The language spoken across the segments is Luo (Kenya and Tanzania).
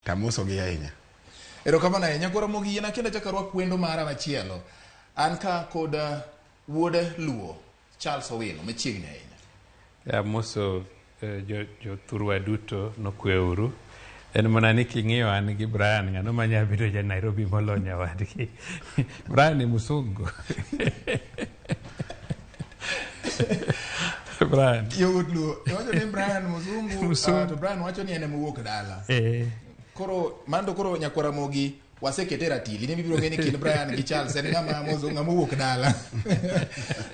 tamoso gi ahinya. Erokamano ahinya. Koro Ramogi yena kendo chakarwa kwendo mara machielo. An ka kod wuode Luo Charles Owino machiegni ahinya. Ya moso jo thurwa duto nokweuru. En mana ni king'iyo an gi Brian ng'ano manya bedo ja Nairobi molonya wadgi. Brian ni musungu. Brian. Yowuot Luo, wacho ni Brian musungu, to Brian wacho ni en mowuok dala. Koro mando koro nyakwara Ramogi wasekete Ratil. Ni bibiro ng'eni kind Brian gi Charles en ng'ama mowuok dala.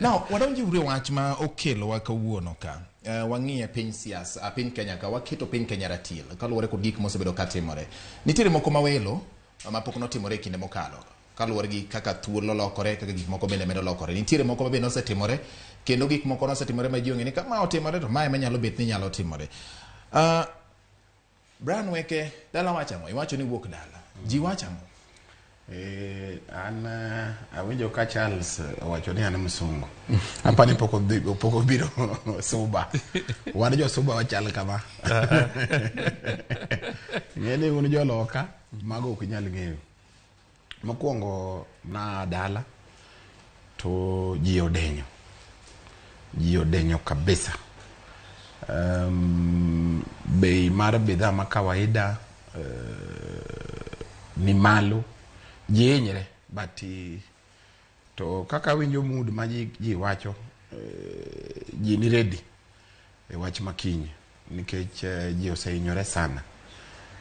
Now, wadonjure wach ma okelo wa kawuono ka. Wang'iye piny siasa, piny Kenya ka, waketo piny Kenya Ratil kaluwore kod gik mosebedo katimore. Nitiere moko mawelo mapok notimore kinde mokalo kaluwore gi kaka thuolo lokore, kaka gik moko bende medo lokore. Nitiere moko bende osetimore kendo gik moko nosetimore ma ji ong'eni kama otimore to mae manyalo bet ni nyalo timore. Brian Weke dala wachamo, iwacho ni wuok dala. Ji wachamo. An awinjo ka Charles wacho ni an musungu. Apani poko biro suba. Wan jo suba wachal kama. Ng'eni un jo loka mago ok nyal ng'eyo. Mokwongo na dala to ji odenyo. Ji odenyo kabisa. Bei mar bidhaa ma kawaida ni malo. Jenyere bati to kaka winjo mood ma ji wacho ji ni ready e wach makinyi nikech ji oseinyore sana.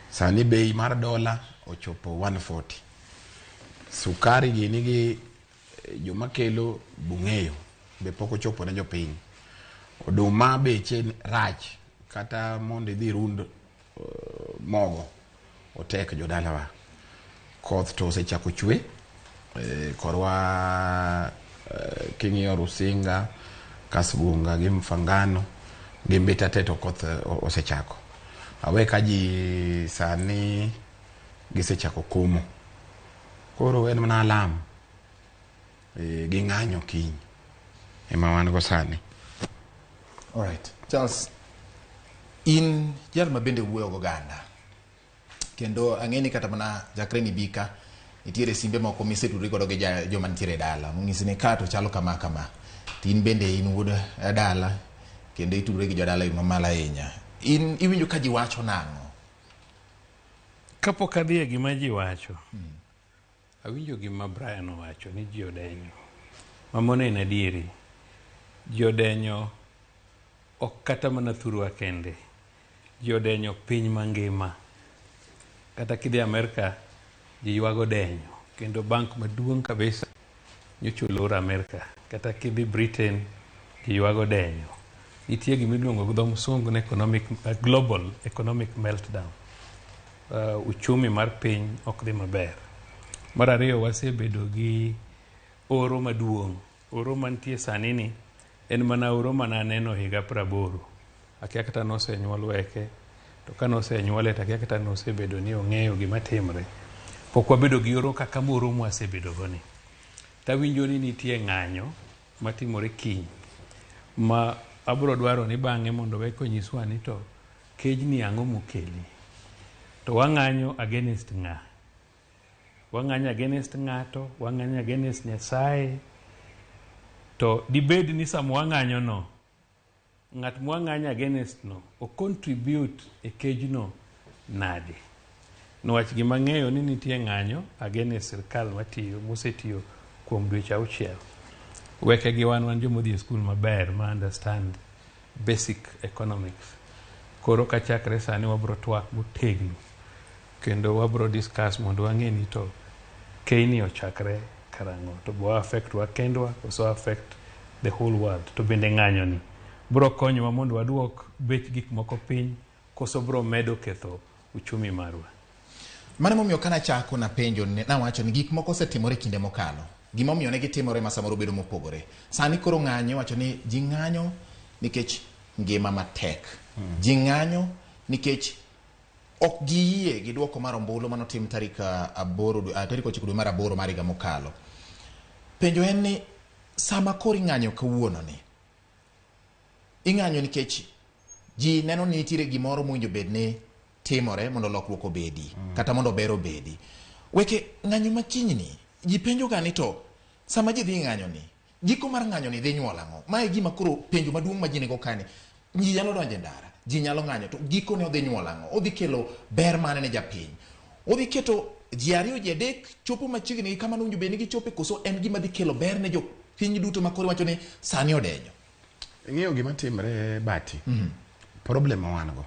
Sani bei mar dola ochopo 140. Sukari gini gi joma kelo bung'eyo be pok ochopo ne jopiny. Oduma beche rach kata mondo idhi rund mogo otek jodalawa. Koth to osechako chwe korwa king'iyo Rusinga, Kasgunga gi Mfangano gi Mbetate to koth osechako. Awe ka ji sani gisechako komo. Koro en mana alam gi ng'anyo kiny ema wan go sani. Alright. Charles, in jal ma bende wuoyo goganda. Kendo ang'eni kata mana jakre ni bika nitiere simbe moko misetudri godo gi joma nitiere dala. Mung'isi ni kato chalo kama kama. Tin bende in wuod dala kendo itudri gi jodala ino mala ahinya. In iwinjo ka ji wacho nang'o? Kapok adhi e gima ji wacho. Awinjo gima Brian owacho ni ji odenyo. Mamone en adieri. Ji odenyo ok kata mana thurwa kende. Ji odenyo piny mangima. Kata kidhi Amerika ji ywago denyo kendo bank maduong' kabisa nyocha olor Amerika. Kata kidhi Britain ji ywago denyo. Nitie gima iluongo gi dho musungu ni global economic meltdown. Uchumi mar piny ok dhi maber. Mar ariyo wasebedo gi oro maduong'. Oro mantie sani ni en mana oro mananeno higa 80. Akia kata nosenyuol Weke. To ka nosenyuole to akia kata nosebedo ni ong'eyo gima timre. Pok wabedo gi oro kaka moro mwasebedo go ni. Tawinjo ni nitie ng'anyo matimore kiny ma abro dwaro ni bang'e mondo Weke onyiswa ni to kejni ang'o mokeli. To wang'anyo against ng'a? Wang'anyo against ng'ato, wang'anyo against Nyasaye. To dibed ni sama wang'anyo no ng'at mwang'anyo against no o contribute e kejno nade. Nwach gima ng'eyo ni nitie ng'anyo against sirkal matiyo mosetiyo kuom dweche 6. Weke gi wan jomodhi e skul maber ma understand basic economics. Koro ka chakre sani wabro twak motegno kendo wabro discuss mondo wang'e ni to keini ochakre karang'o, to bo affect wa kendwa koso affect the whole world. To bende ng'anyo ni bro konyowa mondo waduok bech gik moko piny koso bro medo ketho uchumi marwa. Mane momiyo kana chako na penjo na wacho ni gik moko osetimore kinde mokalo. Gima omiyo ne gitimore ma samoro bedo mopogore. Sani koro ng'anyo wacho ni ji ng'anyo nikech ngima matek. Ji ng'anyo nikech ok giyie gi duoko mar ombulu manotim tarik 9 dwe mar 8 mar higa mokalo. Penjo en ni sama koro ng'anyo kawuono ni ing'anyo nikech ji neno ni nitiere gimoro mowinjo bed ni timore mondo lokruok obedi kata mondo ber obedi. Weke ng'anyo makinyni ji penjo ga ni to sama ji dhi ng'anyo ni giko mar ng'anyo ni dhi nyuol ang'o? Mae gima koro penjo maduong' ma ji nigo kani. Ji nyalo donjo e ndara, ji nyalo ng'anyo to giko ne odhi nyuol ang'o? Odhi kelo ber mane ne japiny? Odhi keto ji ariyo ji adek chopo machiegni gi kama nowinjo bed ni gichope koso en gima dhi kelo ber ne jopiny duto ma koro wacho ni sani odenyo? Ing'eyo gima timre Bati? Problem ma wan go.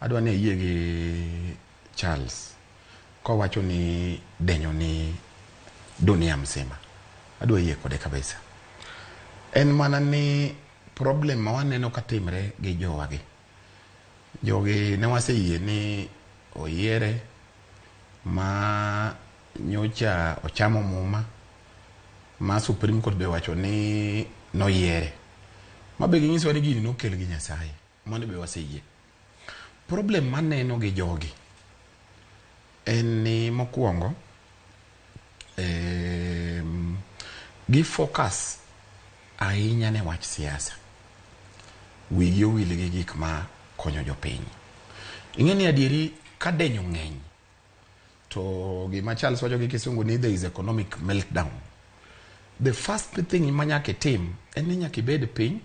Adwa ni ayie gi Charles kowacho ni denyo ni dunia mzima. Adwa yie kode kabisa. En mana ni problem ma waneno ka timre gi jowagi. Jogi ne waseyie ni oyiere ma nyocha ochamo muma ma Supreme Court be wacho ni noyiere. Ma be ginyiso ni gini nokel gi Nyasaye. Mano be waseyie. Problem maneno gi jogi en ni mokwongo gi focus ahinya ne wach siasa. Wigi owil gi gik ma konyo jopiny. Ing'e ni adieri ka denyo ng'eny to gima Charles wacho gi kisungu ni there is economic meltdown. The first thing ma nyaka tim en ni nyaka ibed piny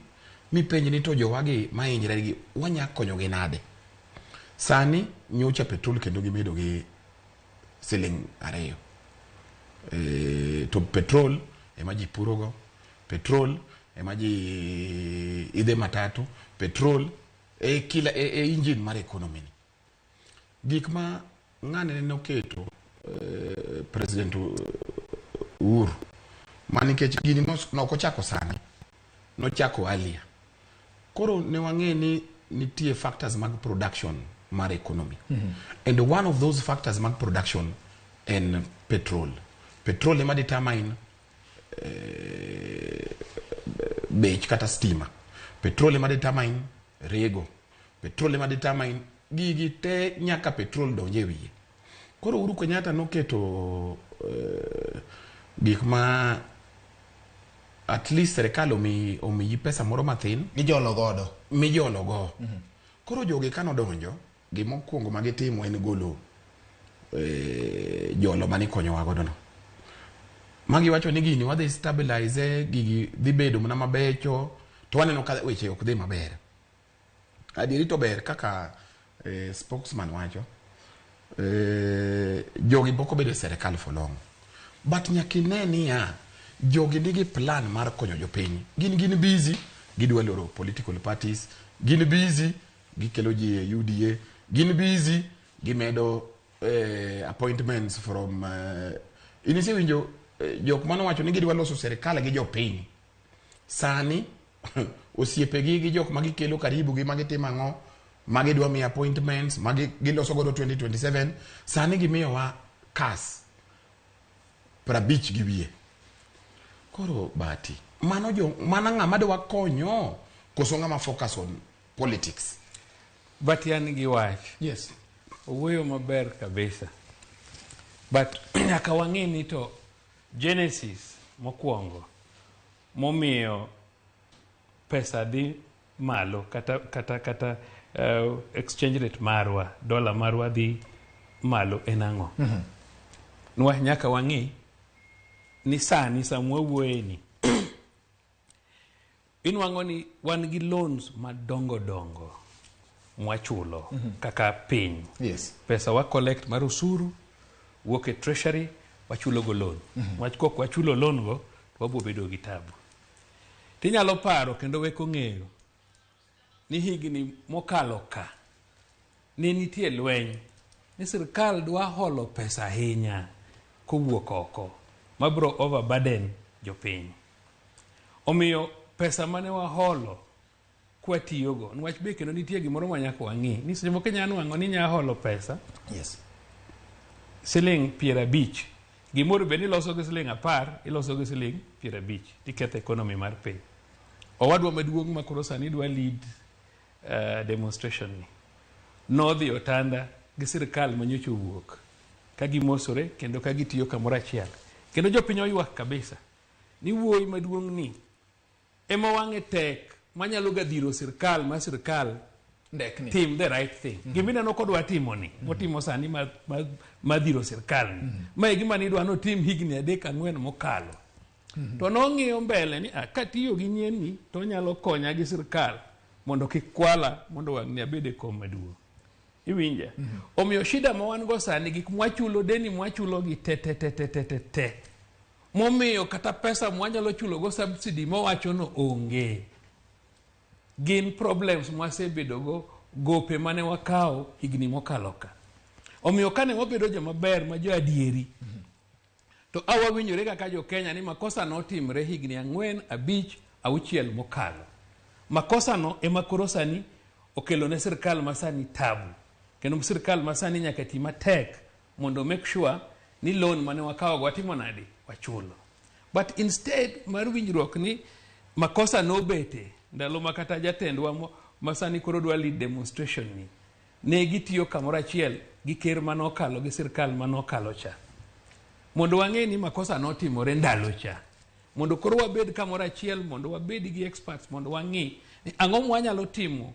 mipenj ni to jowagi mahinyre gi wanya konyo gi nade. Sani nyocha petrol kendo gimedo gi $2. To petrol ema ji purogo, petrol ema ji idhe matatu, petrol kila engine mar economy ni. Gik ma ng'ane noketo President Uhuru manikech gini nokochako sani, nochako alia. Koro ne wang'e ni nitie factors mag production mar economy. And one of those factors mag production en petrol. Petrol ema determine bech kata stima. Petrol ema determine rego. Petrol ema determine gigi te nyaka petrol donje wiye. Koro Uhuru Kenyatta noketo gik ma at least serikal omiyi pesa moro mathin mijolo godo. Koro jogi kano donjo gimokwongo ma gitimo en golo jolo mani konyowa godo no. Magi wacho ni gini wadhi stabilize gigi dhi bedo mana mabecho to waneno ka weche ok dhi maber. Adieri to ber kaka spokesman wacho jogi pok obedo serikal for long. But nyakine niya jogi nigi plan mar konyo jopiny. Gin busy gidwa loro political parties, gin busy gikelo ji e UDA, gin busy gimedo appointments from inise winjo jok mano wacho ni gidwa loso serikal gi jopiny. Sani osiepegi gi jok magikelo karibu gi magitimo ang'o, magidwa mi appointments, giloso godo 2027. Sani gimiyowa kas 50 gi wiye. Koro Bati, mana ng'ama dwa konyo koso ng'ama focus on politics. But yani gi wach. Yes. Owuoyo maber kabisa. But nyaka wang'e ni to Genesis mokwongo momiyo pesa dhi malo kata exchange rate marwa, dola marwa dhi malo en ang'o? Nwach nyaka wang'e ni sani samwa wuoye ni inwang'o ni wan gi loans madongo mwachulo kaka piny. Yes. Pesa wa collect mar usuru wuok e treasury wachulo go loan. Wach kok wachulo loan go wabo bedo gi tabu. Tinyalo paro kendo weko ng'eyo ni higni mokalo ka ne nitie lweny ni sirkal dwa holo pesa ahinya kowuok oko mabro overburden jopiny. Omiyo pesa mane waholo kwa tiyogo nwach be kendo nitie gimoro ma nyaka wang'i ni seche moko nyalo wang'o ni nya holo pesa. Yes. Siling 50 gimoro be ni loso gi siling 10 iloso gi siling 50 tiketho economy mar piny. Owadwa maduong' ma koro sani dwa lead demonstration ni nodhi otanda gi sirkal manyocha wuok ka gimosore kendo ka gitiyo kamoro achiel kendo jopiny oywak kabisa ni wuoyi maduong' ni ema wang'e tek manyalo gadhiro sirkal ma sirkal tim the right thing. Gimineno kodwa timo ni, motimo sani madhiro sirkal ni. Mae gima nidwa no tim higni 3-4 mokalo. To nong'iyo mbele ni katiyo gi nyien ni to nyalo konya gi sirkal mondo kik kwala mondo wang' ni abede kom maduong'. Iwinja? Omiyo shida ma wan go sani gik mwachulo deni mwachulo gi te. Momiyo kata pesa mwanyalo chulo go subsidy mowacho no onge. Gin problems mwasebedo go gope mane wakao higni mokalo ka. Omiyo kane wabedo joma ber ma jo adieri. To awawinjore kaka jo Kenya ni makosa no timre higni 4, 5, 6 mokalo. Makosa no ema koro sani okelo ne sirkal masani tabu. Kendo sirkal masani nyaka ti matek mondo make sure ni loan mane wakao watimo nade wachulo. But instead mar winjruok ni makosa no bete ndalo makata jatendwa masani koro dwa lead demonstration ni ne gitiyo kamoro achiel gi ker manokalo gi sirkal manokalo cha mondo wang'e ni makosa no timore ndalo cha mondo koro wabed kamoro achiel mondo wabed gi experts mondo wang'e ni ang'o mwanyalo timo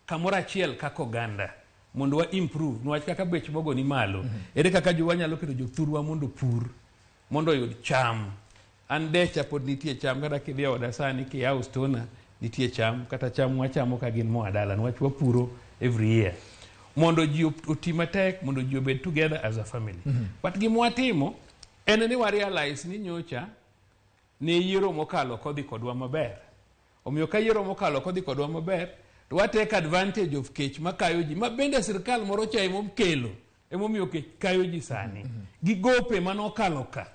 kamoro achiel kaka oganda mondo wa improve nwach kaka bech mogo ni malo ere kaka jo wanyalo keto jothurwa mondo pur mondo yud cham andecha pod nitie cham kata kidhi oda sani ki house tona nitie cham kata cham wachamo ka gin moa dala nwach wapuro every year mondo ji oti matek mondo ji obed together as a family. But gimwatimo en ni wa realize ni nyocha ne yiero mokalo kodhi kodwa maber. Omiyo ka yiero mokalo kodhi kodwa maber to wa take advantage of kech makayo ji ma bende sirkal moro cha emokelo emomiyo kech kayo ji sani gi gope manokalo ka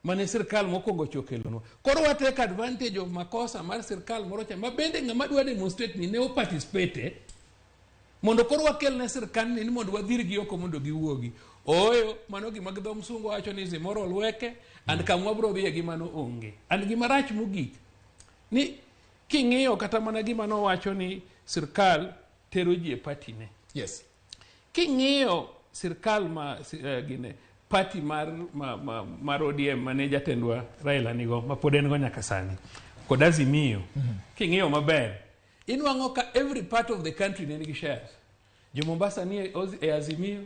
mane sirkal mokongo chokelo. Koro wa take advantage of makosa mar sirkal moro cha ma bende ng'ama dwa demonstrate ni ne o participate mondo koro wakel ne sirkal ni mondo wadhir gi oko mondo giwuogi. Oyo mano gima gidho msungu wacho ni moral weke and kamwa bro dhiye gima no onge. And gima rach mogik ni king'iyo kata mana gima no wacho ni sirkal tero ji e party ne. Yes. King'iyo sirkal gine party mar ODM mane jatendwa Raila nigo ma pod en go nyaka sani kod Azimio. King'iyo maber inwang'o ka every part of the country ne nigi shares. Jo Mombasa ni e Azimio,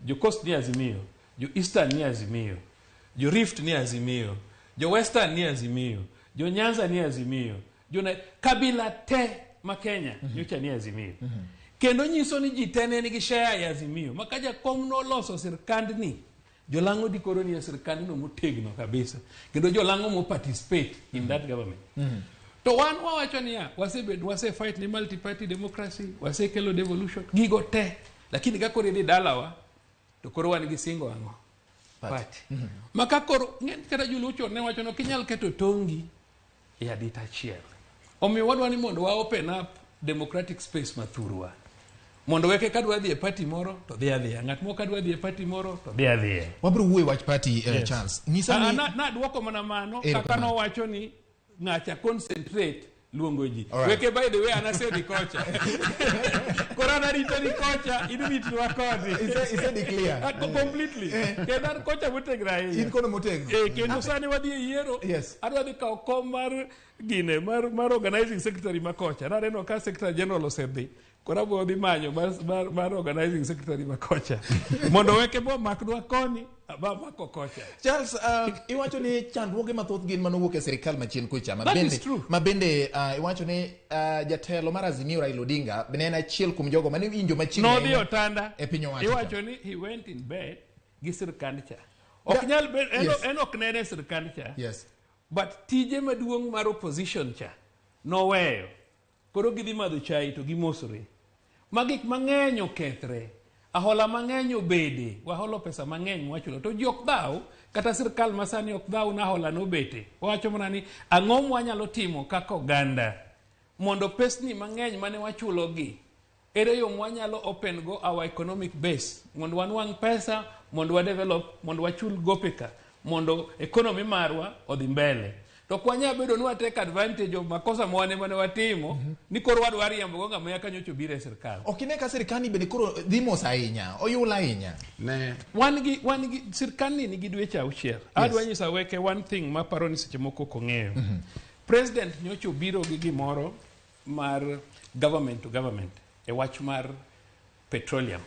jo Coast ni Azimio, jo Eastern ni Azimio, jo Rift ni Azimio, jo Western ni Azimio, jo Nyanza ni Azimio, jo kabila te ma Kenya nyocha ni Azimio. Kendo nyiso ni ji tene nigi share ya Azimio. Makaja kom no loso sirkand ni jolango di koro ni sirkand no motegno kabisa. Kendo jolango mo participate in that government. To wan wawacho ni wase fight ni multi party democracy, wase kelo devolution gigo te, lakini ka koro idhi dalawa to koro wan gi singo ang'o party. Maka koro ng'en kata julucho ne wacho no kinyal keto tongi e adita achiel. Omiyo wadwa ni mondo wa open up democratic space mathurwa. Mondo weke kadwa dhi e party moro to dhi adhiya, ng'at moko kadwa dhi e party moro to dhi adhiya. Wabro wuoyo wach party Charles. Nyisa ni na duoko mana mano kaka no wacho ni ng'acha concentrate luongo ji. Weke by the way anase di kocha. Korana rito di kocha idumiti wakodi. Ise declare. Completely. Kenda kocha motegra hiyo. In kono motegno. Kendo sani wadhi e yiero. Yes. Adwa dhi kawo kom mar gine mar organizing secretary ma kocha. Naneno ka secretary general osedhi. Kora bo dhi manyo mar organizing secretary ma kocha. Mondo weke bo makdwa koni ba mako kocha. Charles, iwacho ni chandruoge mathoth gin manowuok e sirkal machien kocha ma bende iwacho ni jatelo mar Azimio Raila Odinga bende en achiel kuom jogo mane winjo machiegni no dio tanda e piny owacho. Iwacho ni he went in bed gi sirkand cha. Ok nyal bed en ok nene sirkand cha. Yes. But tije maduong' mar opposition cha no weyo. Koro gidhi madho chai to gimosore. Magik mang'eny okethre. Ahola mang'eny obede, waholo pesa mang'eny mwachulo. To ji ok dhaw, kata sirkal masani ok dhaw na ahola no bete. Wacho mana ni ang'o mwanyalo timo kaka oganda mondo pesni mang'eny mane wachulo gi. Ere yo mwanyalo open go our economic base. Mondo wanwang' pesa, mondo wa develop, mondo wachul gopeka, mondo economy marwa odhi mbele. To kwanya bedo ni take advantage of makosa mwane mane watimo ni koro wadwa riembo go ng'ama yaka nyocho bire sirkal. Okine ka sirkani bende koro dhimos ahinya, oyula ahinya. Ne wan gi sirkani ni gidweche auchiel. Adwa nyisa weke one thing ma paro ni seche moko kong'eyo. President nyocho biro gi gimoro mar government to government. e wach mar petroleum.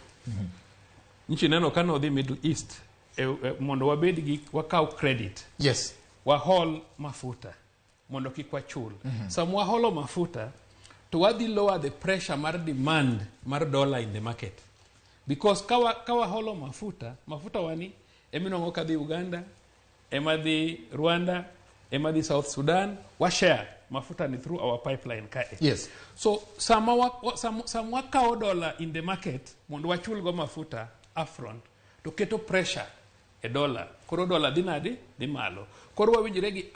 Nchi neno ka nodhi Middle East mondo wabed gi wakaw credit. Yes. Wahol mafuta mondo kik wachul. Sama waholo mafuta to wadhi lower the pressure mar demand mar dollar in the market. Because kawa holo mafuta wani eminongo kadhi Uganda, emadhi Rwanda, emadhi South Sudan, wa share mafuta ni through our pipeline kae. Yes. So sama wakawo dollar in the market mondo wachul go mafuta upfront to keto pressure e dollar. Koro dollar dhi malo. Koro wawinjire gi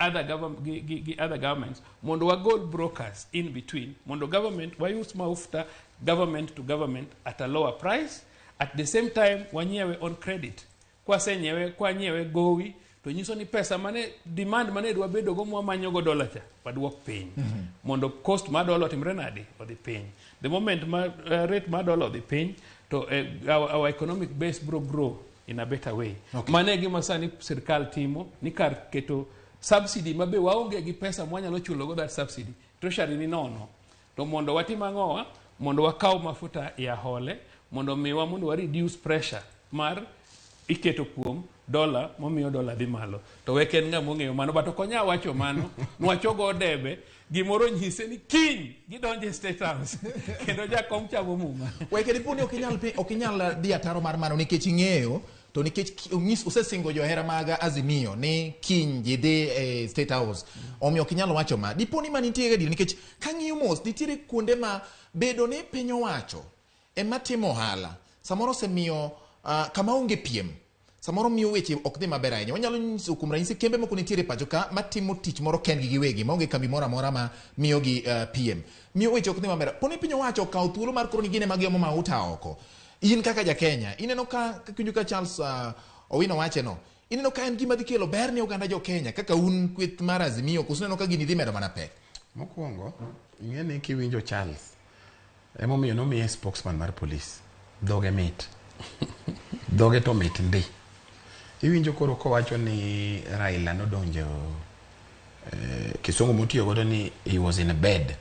other governments mondo wagol brokers in between mondo government use mafuta government to government at a lower price. At the same time wanyiewe on credit. Kwa nyiewe gowi to nyiso ni pesa mane demand mane dwa bedo go mwamanyo go dollar cha padwok piny. Mondo cost ma dollar timre nadi odhi piny. The moment rate ma dollar odhi piny to our economic base grow in a better way. Okay. Mane gima sani sirkal timo ni kar keto subsidy mabe waonge gi pesa mwanyalo chulo go that subsidy. Treasury ni nono. To mondo watima ngowa mondo wakaw mafuta ya hole mondo miwa mondo wa reduce pressure mar iketo kuom dollar momiyo dollar dhi malo. To weken nga mong'eyo mano bato konya wacho mano nwachogo debe gimoro nyise ni kiny gidonje State House kendo jakom chamo muma. Weke diponi okinyal dhi ataro mar mano nikech ing'eyo to nikech usesingo johera mag Azimio ni kiny gidhi State House. Omiyo okinyal wacho ma. Diponi manitie gadi nikech kang'iyo mos nitiere kuonde ma bedo ni piny owacho ematimo ohala. Samoro semiyo kama onge piem. Samoro miyo weche ok dhi maber ahinya. Wanyalo nyiso kuom ranyisi kembe moko nitiere pacho ka matimo tich moro kendgi giwegi maonge kambi moro amora ma miyo gi piem. Miyo weche ok dhi maber. Poni piny owacho okawo thuolo mar koro ni gine magiomo mauta oko. In kaka ja Kenya, ineno ka kinyo ka Charles Owino wache no. Ineno ka en gima dhi kelo ber ne oganda jo Kenya kaka un kweth mar Azimio kusineno ka gini dhi medo mana pek. Mokwongo, ing'eni kiwinjo Charles. Emomiyo nomiye spokesman mar police. Dhoge mit. Dhoge to mit ndi. Iwinjo koro kowacho ni Raila nodonjo kisungu motiyo godo ni he was in a bed.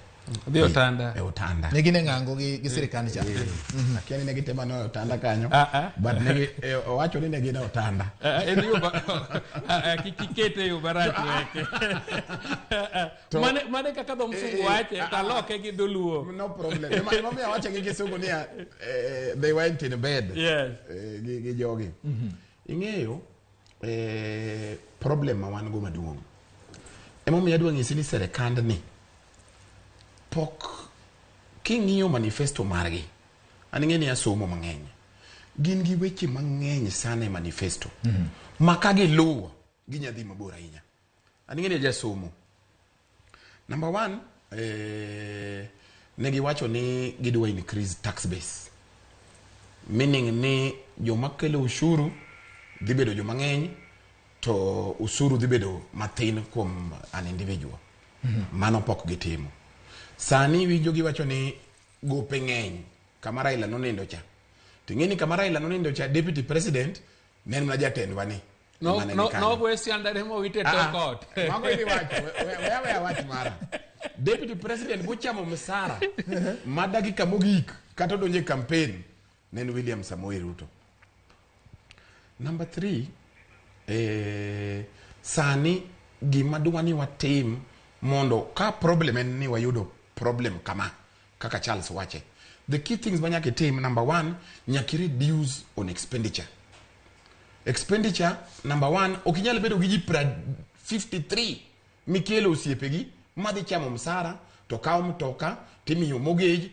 Dhi otanda. Otanda. Negine ng'ango gi sirikand cha. Akiani negi tema no otanda kanyo. But negi owacho ni negi na otanda. Kikete yo barati weke. Mane kaka dho msungu wache taloke gi dholuo. No problem. Mami awache gi kisungu ni they went in a bed. Yes. Gi jogi. Ing'eyo problem ma wan go maduong'. Emomiyo adwa ng'isi ni sirikand ni pok king'iyo manifesto margi aning'eni asomo mang'eny gin gi weche mang'eny sana e manifesto maka gi luwo ginyadhi mabor ahinya aning'eni jasomo number 1 negi wacho ni gidwa increase tax base meaning ni joma kelo ushuru dhi bedo joma ng'eny to ushuru dhi bedo mathin kuom an individual mano pok gitimo. Sani winjo giwacho ni gope ng'eny kama Raila nonindo cha. Ting'eni kama Raila nonindo cha deputy president nen na jatendwa ni. No question that hemo wite talk out. Mago ili wacho wewe wacho mara. Deputy president bochamo msara madagi mogik kata donje campaign nen William Samoei Ruto. Number 3 sani gima dwani watim mondo ka problem en ni wayudo problem kama kaka Charles wache. The key things manyake team number 1 nyaki reduce on expenditure. Expenditure number 1 okinyal bedo gi ji 53 mikelo osiepegi madhi chamo msara to kawo mtoka timiyo mortgage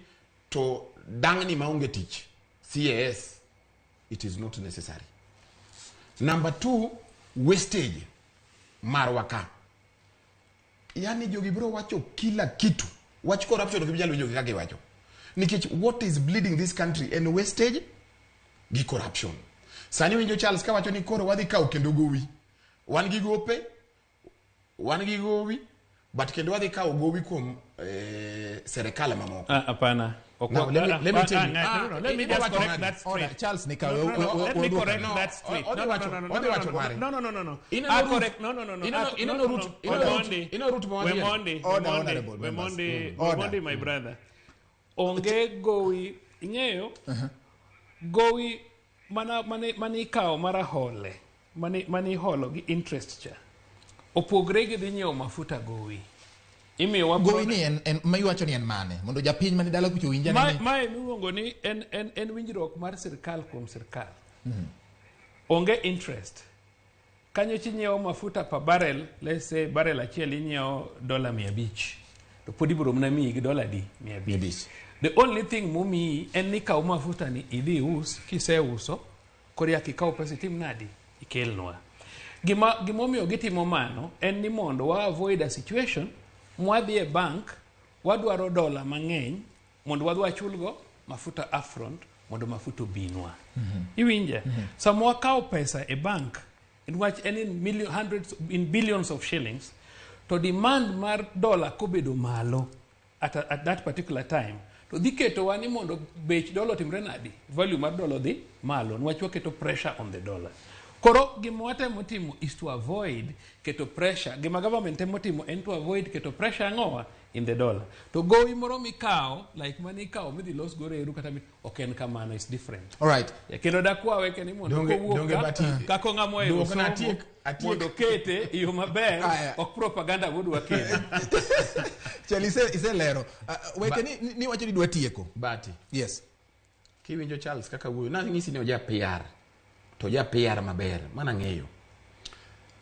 to dangni maonge tich CAS. It is not necessary. Number 2 wastage marwaka. Yani jogi bro wacho kila kitu. Watch corruption okibijalo jogi kage wacho. Nikech what is bleeding this country and wastage gi corruption. Sani winjo Charles ka wacho ni koro wadhi kaw kendo gowi. Wan gi gope, wan gi gowi, but kendo wadhi kaw gowi kuom serikali mamoko. Apana. Now, let me tell you. Let me just correct that straight. Charles Nika. Let me correct that straight. No. Correct. No. We're Monday, my brother. onge gowi ing'eyo gowi mani ikawo mara hole mani holo gi interest cha opogre gi dhi nyiewo mafuta gowi imiyo gowi ni en mayuacho ni en mane mondo japiny mani dala kucho winja ni mae miluongo ni en winjruok mar sirkal kuom sirkal onge interest kanyo chinyiewo mafuta per barrel let's say barrel achiel inyiewo $500 to pod ibiro mna miyi gi $100 the only thing momiyi en ni kaw mafuta ni idhi us kiseuso koria kikaw pesa tim nadi ikelnwa gimomiyo gitimo mano en ni mondo wa avoid a situation mwadhi e bank wadwaro dola mang'eny mondo wadwa chulgo mafuta upfront mondo mafuta obinwa iwinje sama wakaw pesa e bank in which in billions of shillings to demand mar dola kobedo malo at that particular time to dhi keto wani mondo bech dola timre nadi value mar dola dhi malo nwach waketo pressure on the dollar koro gima watemo timo is to avoid keto pressure gima government temo timo en to avoid keto pressure ang'owa in the dollar to gowi moro mikao like mani ikao midhi los gore eru kata oken kamano is different all right kendo dakwawe ken mondo kowuok kako ng'amo e mondo kete iyo maber ok propaganda wodwa kete chali ise lero weke ni wacho ni dwa tieko bati yes kiwinjo Charles kaka wuoyo na ng'isi ni oja PR to ja PR maber mana ng'eyo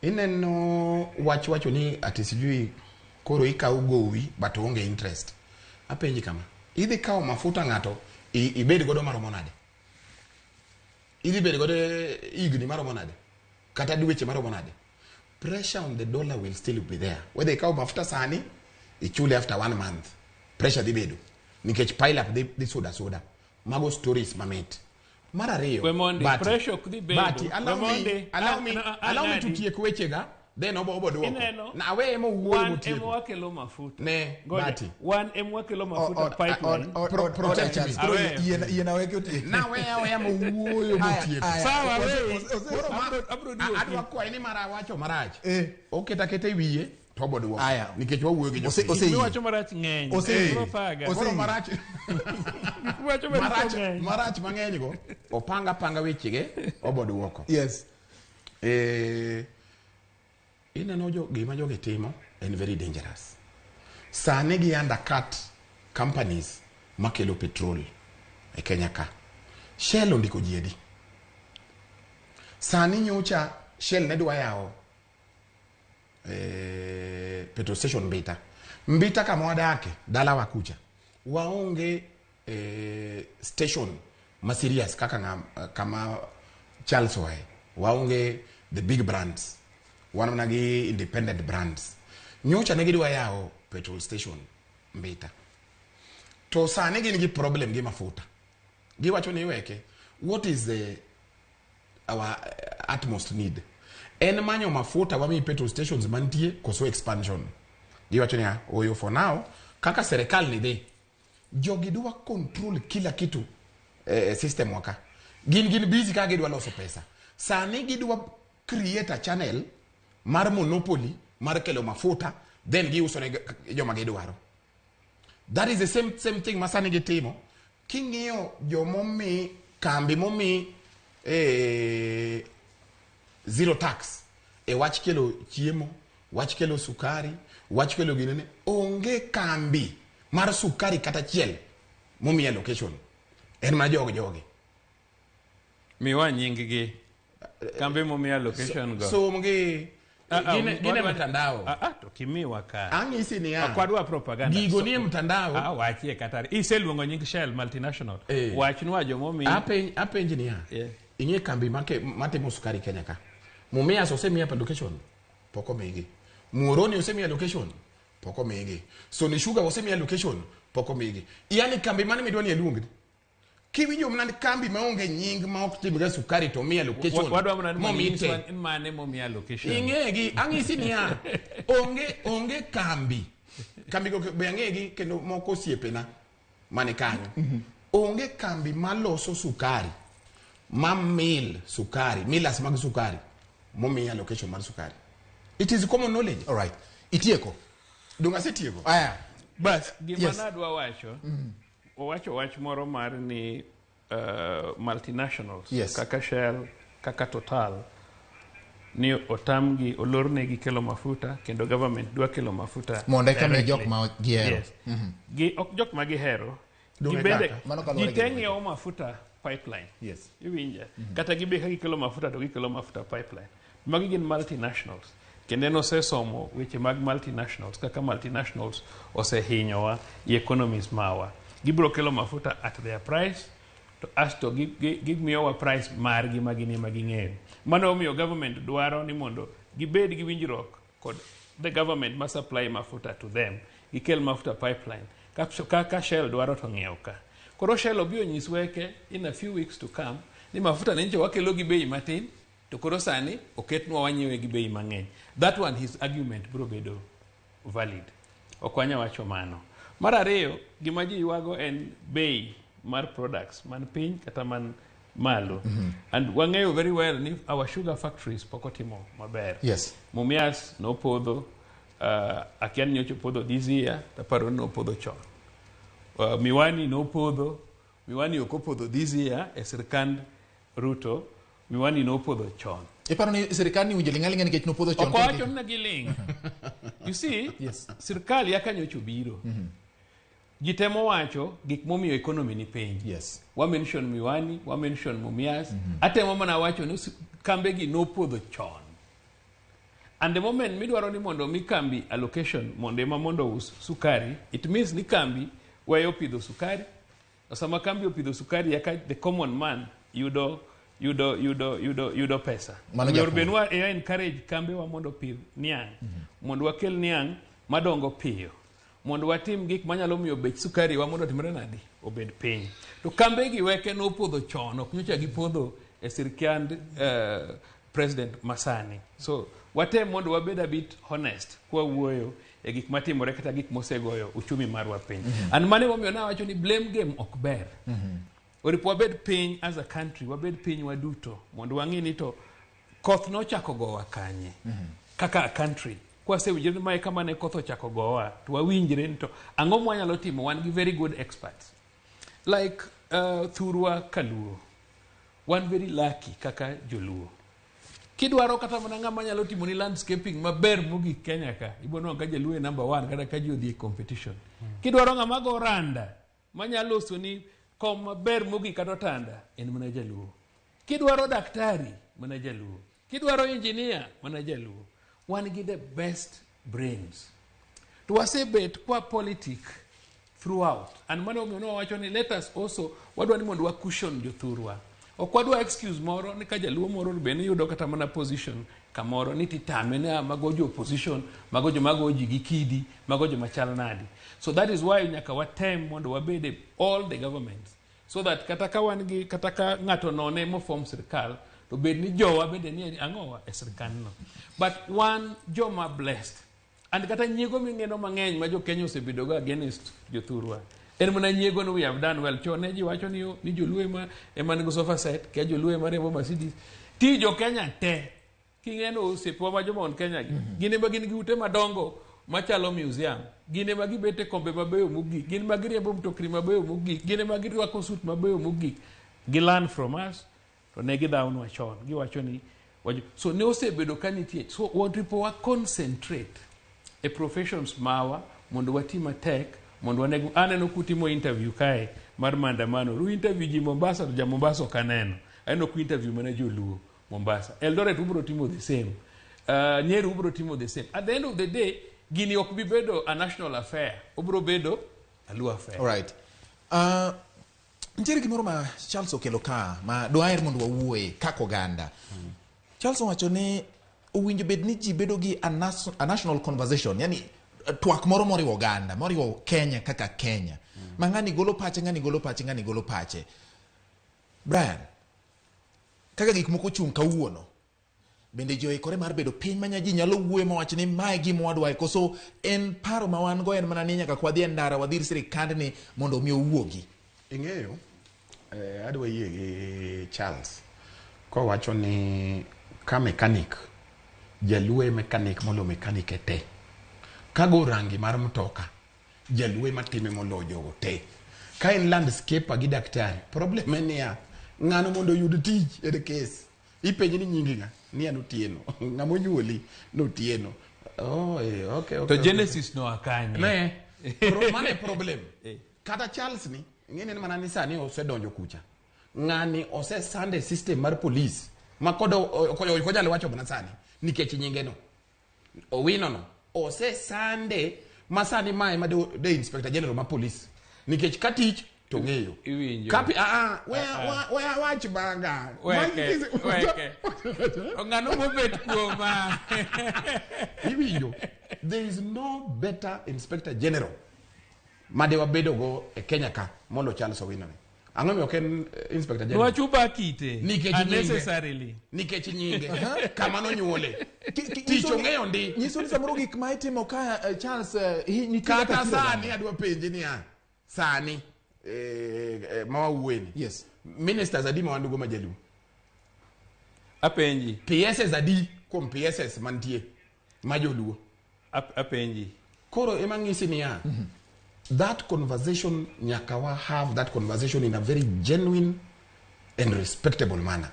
ineno wacho ni ati sijui koro ikaw gowi but onge interest apenji kama idhi kaw mafuta ng'ato ibed godo maromo nade idhi bed godo igni maromo nade kata dweche maromo nade pressure on the dollar will still be there whether ikaw mafuta sani ichule after 1 month pressure dhi bedo nikech pile up the soda mago stories mamit mara riyo but pressure kudhi bedo but allow me to tiek wechega then obo duoko na awe emo wuoyo mutieko emo wakelo mafuta ne bati one emo wakelo mafuta pipeline protect us yena weke utieko na we emo wuoyo mutieko sawa we abro duoko adwa kwa ni mara wacho marach oketa kete wiye to obo duoko nikech wawuoyo gi ose wacho marach ng'eny propaga ose marach wacho marach mang'eny go opanga wechege obo duoko yes ineno gima jogi timo en very dangerous sani gi undercut companies makelo petrol e Kenya ka Shell ondiko jiedi sani nyocha Shell ne dwa yawo petrol station mbita kama wadake dala wakucha waonge station masirias kama Charles Way waonge the big brands wanagi independent brands nyocha negidwa yao petrol station mbita to sani gin problem gi mafuta giwacho ni weke what is our utmost need en manyo mafuta wami petrol stations mantie koso expansion giwacho ni oyo for now kaka serikali ni de jogi dwa control kila kitu system waka gin busy kaka gidwa loso pesa sani gidwa create a channel mar monopoly mar kelo mafuta then giuso ne joma gidwaro that is the same thing masani gitimo king'iyo jomomi kambi momi zero tax wach kelo chiemo wach kelo sukari wach kelo ginene onge kambi mar sukari kata chiel momi allocation en ma jogi miwa nying gi kambi momi allocation go so mge gine mtandao to kimiwa ka angisi ni ya kwadwa propaganda gigo ni mtandao wachie katari iseluongo nying Shell multinational wachnwa jomomi ape engineer inye kambi mate sukari Kenya ka mumia sosemi hapa location poko megi muoroni osemi allocation poko megi so ni sugar osemi allocation poko megi yani kambi mane midwani elungi kiwinjo mna kambi maonge nying ma ok timga sukari to mi allocation momite mane momi allocation ingegi angisi ni ya onge kambi go bengegi kendo moko siepena mane kanyo onge kambi maloso sukari mamil sukari milas mag sukari momi allocation mar sukari it is common knowledge all right itieko dunga setieko aya bas gima nadwa wacho owacho wach moro mar ni multinationals Yes. kaka Shell, kaka Total ni otamgi olornegi kelo mafuta kendo government dwa kelo mafuta mondo eka mi jok ma gihero. Yes. Ok jok ma gihero. Donge Gibende kaka? Mano kaluwore gi giteng'iewo mafuta pipeline. Yes. Iwinja. Kata gibe ka gikelo mafuta to gikelo mafuta pipeline. Magi gin multinationals. Kendo nosesomo weche mag multinationals kaka multinationals osehinyowa i economies mawa. Gibiro kelo mafuta at their price to asto gimiyowa price margi magini maging'eyo. Mano omiyo government dwaro ni mondo gibed gi winjruok kod the government ma supply mafuta to them. Gikel mafuta pipeline. Kaka Shell dwaro to ng'iew ka. Koro Shell obiro nyis weke in a few weeks to come ni mafuta ne nche wakelo gi bei matin to koro sani oketnwa wanyiewe gi bei mang'eny. That one his argument bro bedo valid. Okwanya wacho mano. Mar ariyo gima ji ywago en bei mar products man piny kata man malo. And wang'eyo very well ni our sugar factories pokotimo maber. Yes. Mumias no podho akian nyocho podho this year taparo no podho chon. Miwani no podho, Miwani okopodho this year e sirkand Ruto, Miwani no podho chon. Iparo ni sirkal ni winjo lingalinga nikech no podho chon. Okwacho na giling. You see, Yes. sirkal yaka nyocho biro. Gitemo wacho gik momiyo economy ni piny. Yes. Wa mention Miwani, wa mention Mumias. Atemo mana wacho ni kambe gi no podho chon. And the moment midwaro ni mondo mi kambi allocation mondo us sukari, it means ni kambi weyo pidho sukari. Sama kambi opidho sukari yaka the common man yudo pesa. Yor benwa encourage kambe wa mondo pidh niang. Mondo wakel niang madongo piyo. Mondo watim gik manyalo miyo bech sukari wa mondo timre nadi obed piny. To kambe gi weke no podho chon, ok nyocha gi podho e sirkand President Masani. So watem mondo wabed a bit honest kwa wuoyo e gik matimore kata gik mosegoyo uchumi marwa piny. And mane momiyo na wacho ni blame game ok ber. Oripo wabed piny as a country, wabed piny waduto mondo wang'i ni to koth nochako gowa kanye kaka a country. Kwa se winjre mae kama ne koth ochako gowa to wawinjre ni to ang'o mwanyalo timo. Wan gi very good experts like Thurwa Kaluo. One very lucky kaka Joluo. Kidwaro kata mana ng'ama nyalo timo ni landscaping maber mogik Kenya ka, ibono ka Jaluo number 1 kata ka ji odhi e competition. Kidwaro ng'ama go randa manyalo loso ni kom maber mogik kata tanda, en mana Jaluo. Kidwaro daktari, mana Jaluo. Kidwaro engineer, mana Jaluo. One gi the best brains. To wasebet kwa politic throughout. And mano omiyo wacho ni let us also wadwa ni mondo wa cushion jothurwa. Okwadwa excuse moro ni ka Jaluo moro bende yudo kata mana position kamoro ni titame na mago jo opposition, mago jo mago ji gi kidi, mago jo machal nadi. So that is why nyaka watem mondo wabede all the governments. So that kata ka wan gi kata ka ng'ato none mo form sirkal to bed ni jowa bende ni ang'owa e sirkal no. But one joma blessed. And kata nyiego ming'eno mang'eny ma jo Kenya osebedo go against jothurwa. En mana nyiego no we have done well. Chone ji wacho ni Joluo ema nigo sofa set, ke Joluo ema rembo Mercedes. Ti jo Kenya te. King'eno osepwa ma joma on Kenya gi. Gine ma gin gi ute madongo machalo museum. Gine ma gibete kombe mabeyo mogik. Gine ma giriembo mtokni mabeyo mogik. Gine ma girwako suit mabeyo mogik. Gi learn from us. To ne gidhawnwa chon. Giwacho ni so ne osebedo ka nitie. So wontripo wa concentrate e professions mawa mondo watima tek mondo wanego. Aneno kutimo interview kae mar maandamano. Ru interview ji Mombasa to ja Mombasa kaneno. Aneno ku interview mana Joluo Mombasa. Eldoret ubro timo the same. Nyeri ubro timo the same. At the end of the day, gini ok bi bedo a national affair. Ubro bedo a Luo affair. All right. Ntiere gimoro ma Charles okelo ka ma dwaer mondo wawuoye kaka oganda. Charles wacho ni owinjo bed ni ji bedo gi a national conversation, yani twak moro moriwo oganda, moriwo Kenya kaka Kenya. Ma ng'ani golo pache, ng'ani golo pache, ng'ani golo pache. Brian, kaka gik moko chung kawuono, bende jo ikore mar bedo piny manya ji nyalo wuoye mawach ni mae gima wadwae, koso en paro ma wan go en mana ni nyaka kwadhi e ndara wadhir sirikand ni mondo mi owuogi. Ing'eyo, adwa yie gi Charles kowacho ni ka mechanic, Jaluo e mechanic molo mechanic e te. Kago rangi mar mtoka, Jaluo matime molo jogo te. ka en landscaper gi daktari problem en niya ng'ano mondo oyud tich e kes ipenji ni nyingi ng'a ni an Otieno ng'ama onyuoli n'Otieno okay. To Genesis no akanye ne mane problem kata Charles ni ng'ene ni mana ni sani osedonjo kucha ng'ani sande system mar police ma kodo ko jalo wacho mana sani nikech nyinge no Owino no sande masani mae ma de inspector general ma police nikech katich to ng'eyo kapi we watch baga weke ng'ano mobet kuoma iwinjo there is no better inspector general ma de wabedo go e Kenya ka mondo Charles Owino ni ang'o mi ok en inspector general wachuba kite unnecessarily nikech nyinge kama no nyuole tich ong'eyo ndi nyiso ni samoro gik ma itimo ka Charles kata sani adwa penji ni sani mawawueni yes ministers adi mawandugo majaluo apenji PSS adi kuom PSS mantie majoluo apenji koro ema ng'isi niya that conversation nyakawa have that conversation in a very genuine and respectable manner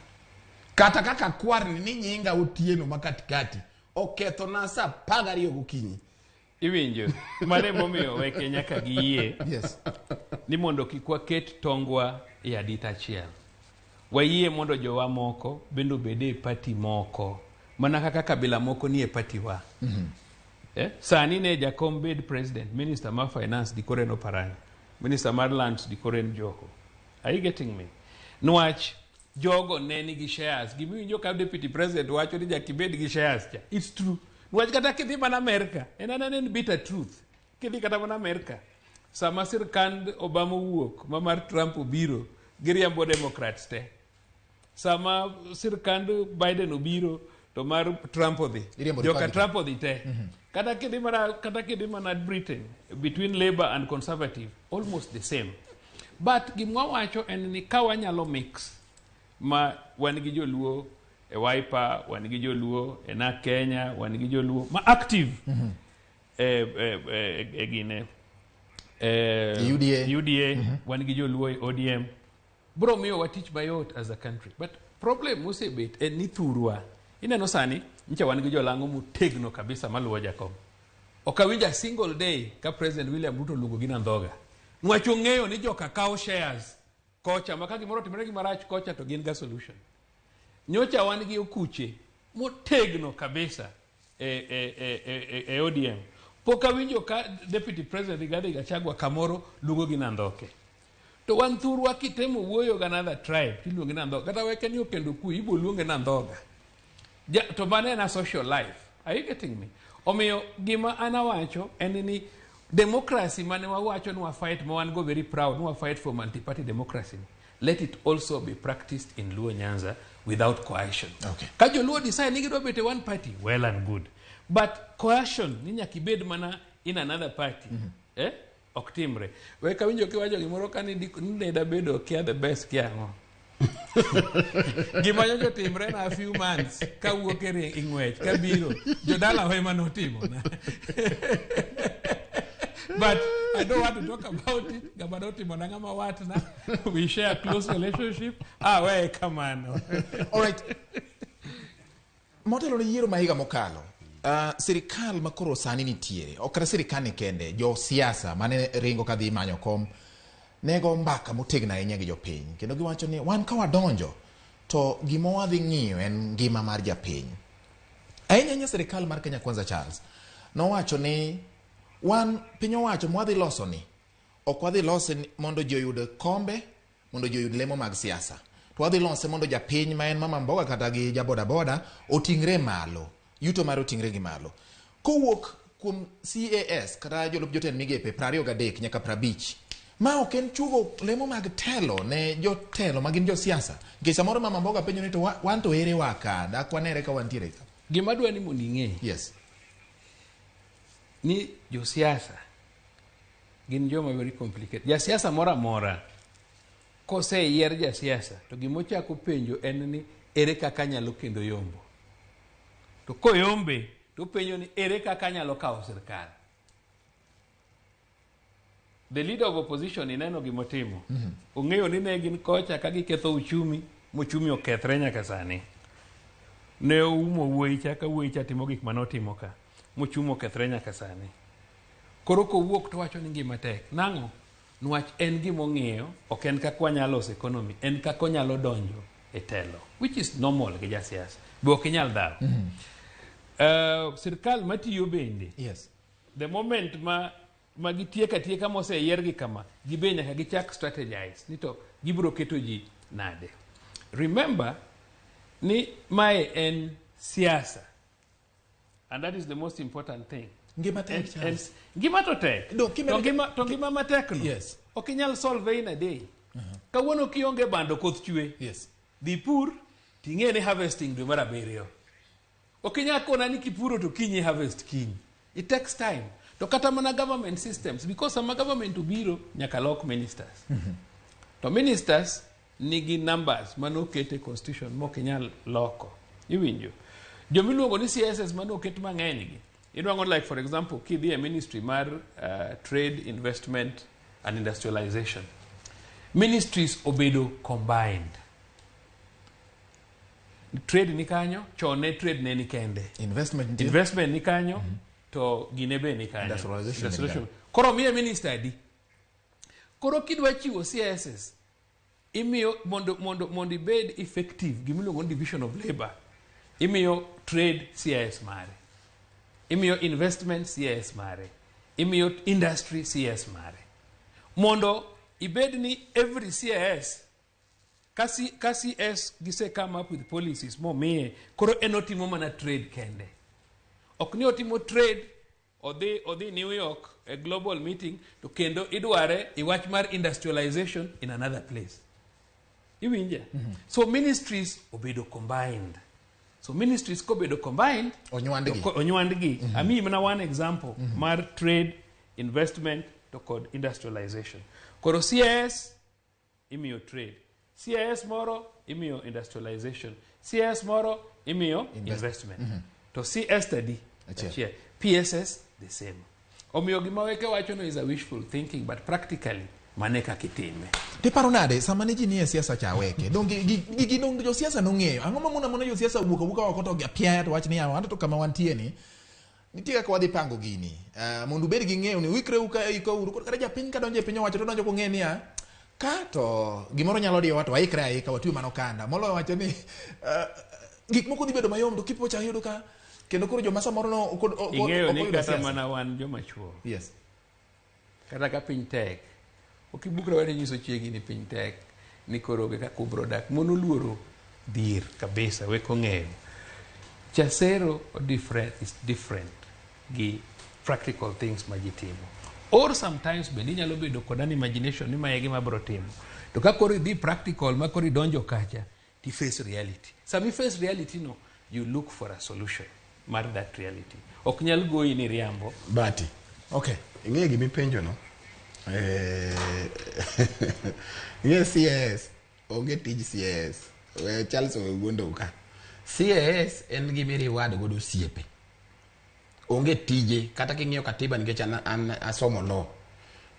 kata kaka kwarni ni nyinga Otieno makatikati oketho na sa 12 gokinyi iwinjo mane momiyo weke nyaka giyie yes ni mondo kik waket tongwa e adita achiel wayie mondo jowa moko bendo bede e party moko mana kaka kabila moko ni e party wa sani ne Jakom bed president minister ma finance di Koren Oparanya minister mar lands di Koren Joko are you getting me nwach jogo ne nigi shares gimiwinjo ka deputy president wacho ni jakibed gi shares cha it's true nwach kata kidhi mana America en bitter truth kidhi kata mana America sama sirkand Obama wuok ma mar Trump obiro giriambo Democrats te sama sirkand Biden obiro to mar Trump odhi joka Trump odhi te kata kidhi mana Britain between Labour and Conservative almost the same but gimwa wacho en ni ka wanyalo mix ma wan gi joluo e Wiper wan gi joluo e na Kenya wan gi joluo ma active gine UDA wan gi joluo e ODM bro miyo watich bayot as a country but problem mosebet en ni thurwa ineno sani ncha wan gi jolango motegno kabisa maluwo Jakom okawinja single day ka President William Ruto luongo gi Nandhoga nwach ong'eyo ni joka kawo shares kocha maka gimoro timore gi marach kocha to gin ga solution nyocha wan gi okuche motegno kabisa e ODM poka winjo ka deputy president Rigathi Gachagua kamoro luongo gi Nandhoke to wan thurwa kitemo wuoyo ga another tribe tiluongo Nandhoga kata weke ni okendo ku ibo luonge Nandhoga to mane na social life are you getting me omiyo gima anawacho en ni democracy mane wawacho ni wa fight mo wan go very proud no wa fight for multi-party democracy let it also be practiced in Luo Nyanza without coercion okay ka joluo decide ni gidwa bet one party well and good but coercion ni nyaka ibed mana in another party oktimre we ka winjo kiwacho gimoro ka ni da bedo kia the best kia ngo gima nyocho timre na a few months ka wuok e ing'wech ka biro jodala we mano timo na but I don't want to talk about it gabado timo na ngama watna we share a close relationship we come on all right motelo ni yiero mahiga mokalo sirikal makoro sani nitiere okra sirikal ni kende jo siasa mane ringo kadhi manyo kom nego mbaka motegna ahinya gi jopiny kendo giwacho ni wan ka wadonjo to gima wadhi ng'iyo en ngima mar japiny ahinya sirikal mar Kenya Kwanza Charles nowacho ni wan piny owacho mwadhi loso ni ok wadhi lose mondo ji oyud kombe mondo ji oyud lemo mag siasa to wadhi lose mondo japiny ma en mama mboga kata gi jaboda boda otingre malo yuto mar otingre gi malo kowuok kuom CAS kata jolup jotend migepe 23 nyaka 50 ma ok en chugo lemo mag telo ne jotelo magin jo siasa nikech samoro mama mboga penjo ni to wan to ere waka dak wanere ka wantiere ka gima dwa ni mondo ing'e yes ni jo siasa gin joma very complicated ja siasa mora mora kose yier ja siasa to gimochako penjo en ni ere kaka nyalo kendo yombo to koyombe to penjo ni ere kaka nyalo kawo sirkal the leader of opposition ineno gimotimo. Ong'eyo ni ne gin kocha ka giketho uchumi, mochumi okethre nyaka sani. Ne oumo wuoyi cha timo gik manotimo ka. Mochumi okethre nyaka sani. Koro kowuok to wacho ni ngima tek. Nang'o? Nwach en gimong'eyo, ok en kaka wanyalo loso economy, en kaka onyalo donjo e telo, which is normal gi jasiasa. Be ok inyal dhaw. Sirkal matiyo bende. Yes. The moment ma gitieka moseyiergi kama, gibe nyaka gichak strategize ni to gibiro keto ji nade. Remember ni mae en siasa, and that is the most important thing. Ngima tek. Ngima to tek. To ngima matek no. Yes. Ok inyal solve in a day. Kawuono kionge bando koth chwe. Yes. Dhi pur ting'e ni harvesting dwe mar 7. Ok inyal kona ni kipuro to kinyi harvest kinyi. It takes time. To kata mana government systems, because sama government ubiro nyaka lok ministers. To ministers nigi numbers manokete constitution mok inyal loko. Iwinjo. Jomiluongo ni CSS manoket mang'eny gi. Idwango like for example, kidhi e ministry mar trade, investment and industrialization. Ministries obedo combined. Trade ni kanyo, chone trade ne ni kende. Investment ni kanyo, to ginebe ni kanyo. Industrialization. Koro miye minister di. Koro kidwa chiwo CSS, imiyo mondo ibed effective, gimiluongo division of labor. Imiyo trade CIS mare. Imiyo investment CIS mare. Imiyo industry CIS mare. Mondo ibed ni every CIS CS gise come up with policies mo miye koro enotimo mana trade kende. Ok ni otimo trade odhi New York a global meeting to kendo idware iwach mar industrialization in another place. Iwinja? So ministries obedo combined. So ministries kobedo combined onywandgi. Ami mana one example mar trade, investment to kod industrialization. Koro CIS imiyo trade. CIS moro imiyo industrialization. CIS moro imiyo investment. To CS study. PSS the same. Omiyo gima weke wacho no is a wishful thinking, but practically maneka kitime. Te paro nade sama ne ji nie siasa cha weke. Gigi dong jo siasa no ng'eyo. Ang'o ma mona jo siasa wuka oko to apia to wach ni yawa to kama wantie ni. Nitie kaka wadhi pango gini. Mondo bed gi ng'eyo ni wikre uka iko uru kata japiny ka donje piny owacho to donjo ko ng'e ni ka to gimoro nyalo diyo watu aikre aika watu mano kanda. Molo wacho ni gik moko dhi bedo mayom to kipo cha yudo ka kendo koro joma samoro no ing'eyo ni kata mana wan joma chuo. Yes. Kata ka piny tek. Okibukra wene nyiso chiegi ni piny tek ni koro ka kubro dak mono luoro dir kabisa we kong'eyo. Chasero is different gi practical things majitimo. Or sometimes bendi nyalo bedo kod an imagination ni mayegi mabro timo. To ka koro di practical ma koro donjo kacha ti face reality. Some face reality no, you look for a solution mar that reality. Ok nyal goyi ni riambo. Bati. Okay. Ing'e gimi penjo no. Ing'e CS. Onge tij CS. Charles Ogundo ka. CS en gimi riwad godo siepe. Onge tije. Kata king'iyo katiba nikech an asomo law.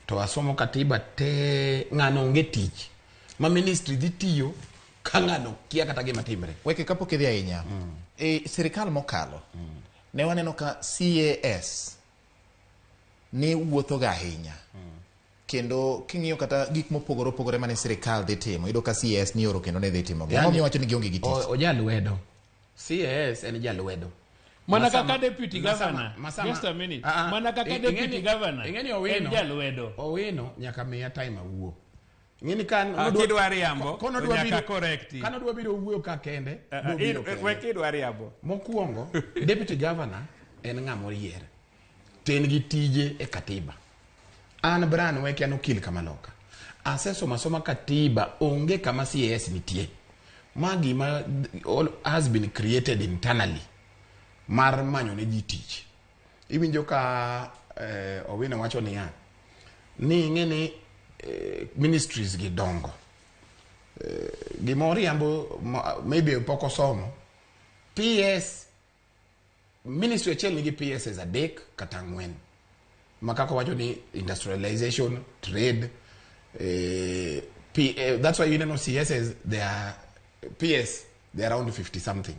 To asomo katiba te ng'ano onge tich. Ma ministry dhi tiyo ka ng'ano kia kata gima timre. Weke kapok idhi ahinya. Sirikal mokalo. Ne waneno ka CAS ne wuotho ga ahinya. Kendo king'iyo kata gik mopogore mane sirikal dhi timo, iyudo ka CAS ni oro kendo ne dhi timo. Ng'o miyo wacho ni gionge gi tich? Ojalwedo. CAS en jalwedo. Mana kaka deputy governor. Just a minute. Mana kaka deputy governor. Ing'eni Owino. En jalwedo. Owino nyaka miya time awuo. Ing'eni kan kidwa riambo nyaka correct. Kan odwa biro wuoyo ka kende. We kidwa riambo. Mokuongo deputy governor en ng'ama oyier. Ten gi tije e katiba. An Brian weke an okil kama loka. Asesoma katiba onge kama CAS nitie. Magi ma has been created internally. Mar manyo ne ji tich. Iwinjo ka Owino wacho niya. Ni ng'eni ministries gi dongo. Gimoro yambo maybe poko somo. PS ministry achiel nigi PS adek kata 4. makako wacho ni industrialization, trade, that's why you know CSs they are PS they are around 50 something.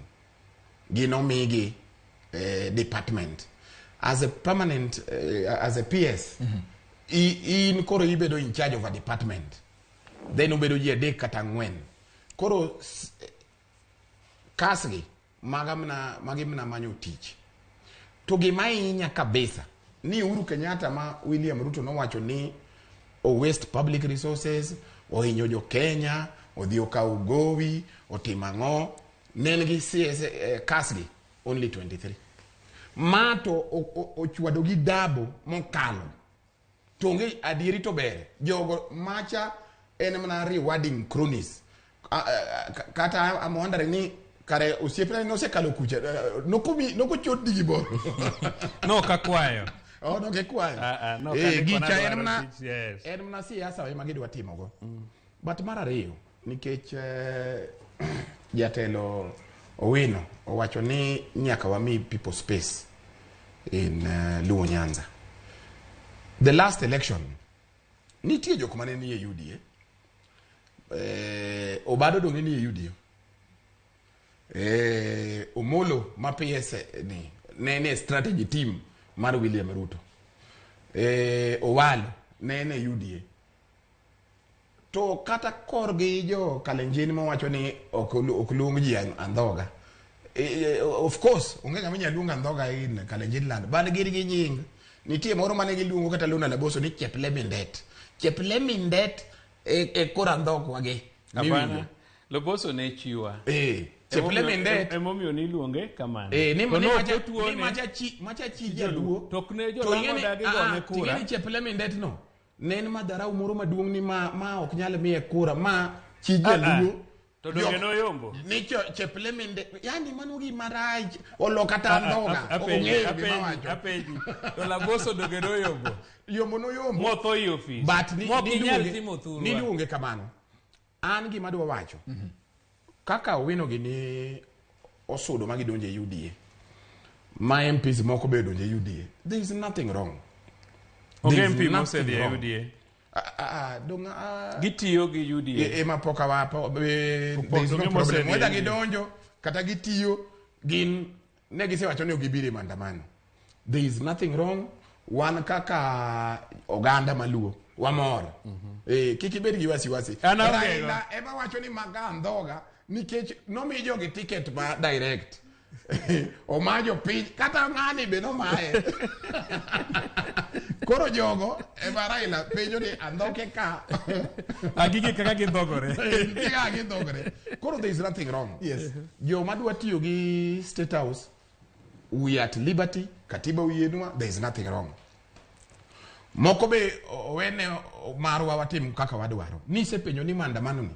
Gino migi department as a permanent as a PS in koro ibedo in charge of a department, then ubedo ji adek kata ang'wen. Koro kasgi magimna manyo tich to gima inya kabisa ni Uhuru Kenyatta ma William Ruto nowacho ni o waste public resources, o hinyo jo Kenya, o dhi okaw gowi, o timang'o, nengi CS kasgi only 23. Mato ochwado gi dabo mokalo. Tonge adieri to bere. Jogo macha en mana rewarding cronies. Kata I'm wondering ni kare osiepna no se kalo kucha. No kuchot digi bor. No kakwayo. Oh no gekwayo. No gicha en mana siasa ema gidwa timogo. But mar ariyo nikech jatelo Owino owacho ni nyaka wami people space in Luo Nyanza. The last election nitie jok mane ni e UDA. Obado donge ni e UDA. Omolo ma PS ni ne strategy team mar William Ruto. Owalo ne UDA. To kata korgi jo Kalenjin mo wacho ni okulung ji andhoga. Of course, onge ngaminya lunga andhoga in Kalenjin land. Ban giri gi nying. Nitie moro mane gilungo kata Luna Laboso ni Cheplemindet. Cheplemindet kora andhok wage. Apana. Laboso ne chiwa. Cheplemindet emomiyo ni luonge kamano. Ni macha chi jaluo. Tokne jo lango dagi gone kura. Tingeni Cheplemindet no. Nen madharau moro maduong ni ma ok nyal miye kura ma chi jaluo. To donge no yombo. Ni Cheplemindet yani mano gi maraj olokata andhoga. Apeji. To Laboso donge no yombo. Yombo no yombo. Motho i office. But ni luonge kamano. An gima dwa wacho. Kaka Owino gi ni osudo magi donje UDA. Ma MPs moko be donje UDA. There is nothing wrong. Okay, MP mose di UDA. Gitiyo gi UDA. Ema poka wapo. There is no problem. Whether gidonjo kata gitiyo gin negise wacho ni ogibiri mandamano. There is nothing wrong. Wan kaka oganda maluo wamor. Kiki bedi gi wasi. Raila ema wacho ni maga andhoga nikech nomi jogi ticket ma direct. Omajo piny kata ng'ani be nomaye. Koro jogo ema Raila penjo ni andhoke ka. Agigi kaka gindhogore. Koro there is nothing wrong. Yes. Jo madwa tiyo gi State House, we at liberty, katiba uyenwa, there is nothing wrong. Moko be wene marwa watim kaka wadwaro. Nise penjo ni maandamano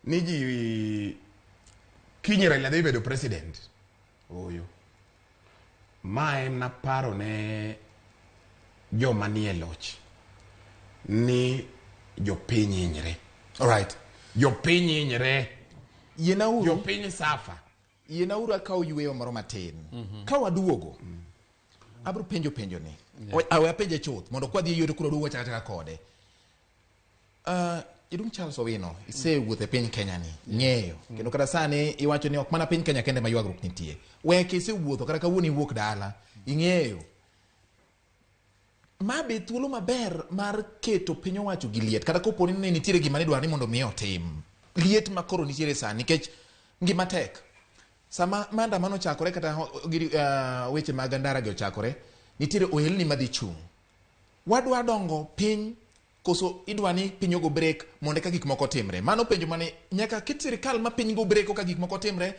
ni ji kinyi Raila dhi bedo president. Oyo. Ma en na paro ne jo manie loch ni jo piny hinyre. All right. Jo piny hinyre. Yenauru. Jo piny safa. Yenauru akaw yueyo moro matin. Ka waduogo. Abro penjo ni. Awe penje chuth mondo kwa dhi yore kuro duogo chaka kode. Idum Charles Owino isewuothe piny Kenya ni ng'eyo kendo kata sani iwacho ni ok mana piny Kenya kende ma ywagruok nitie. Weke isewuotho kata kawuono iwuok dala ing'eyo. Ma be thuolo maber mar keto piny owacho gi liet kata koponi ne nitiere gima ne dwaro ni mondo mi otim. Liet ma koro nitiere sani nikech ngima tek. Sama maandamano chakore kata weche mag ndara gi ochakore nitiere ohelni madhi chung'. Wadwa dongo piny koso idwani piny go break mondo ka gik moko timre. Mano penjo mane nyaka ket sirikal ma piny go break ka gik moko timre.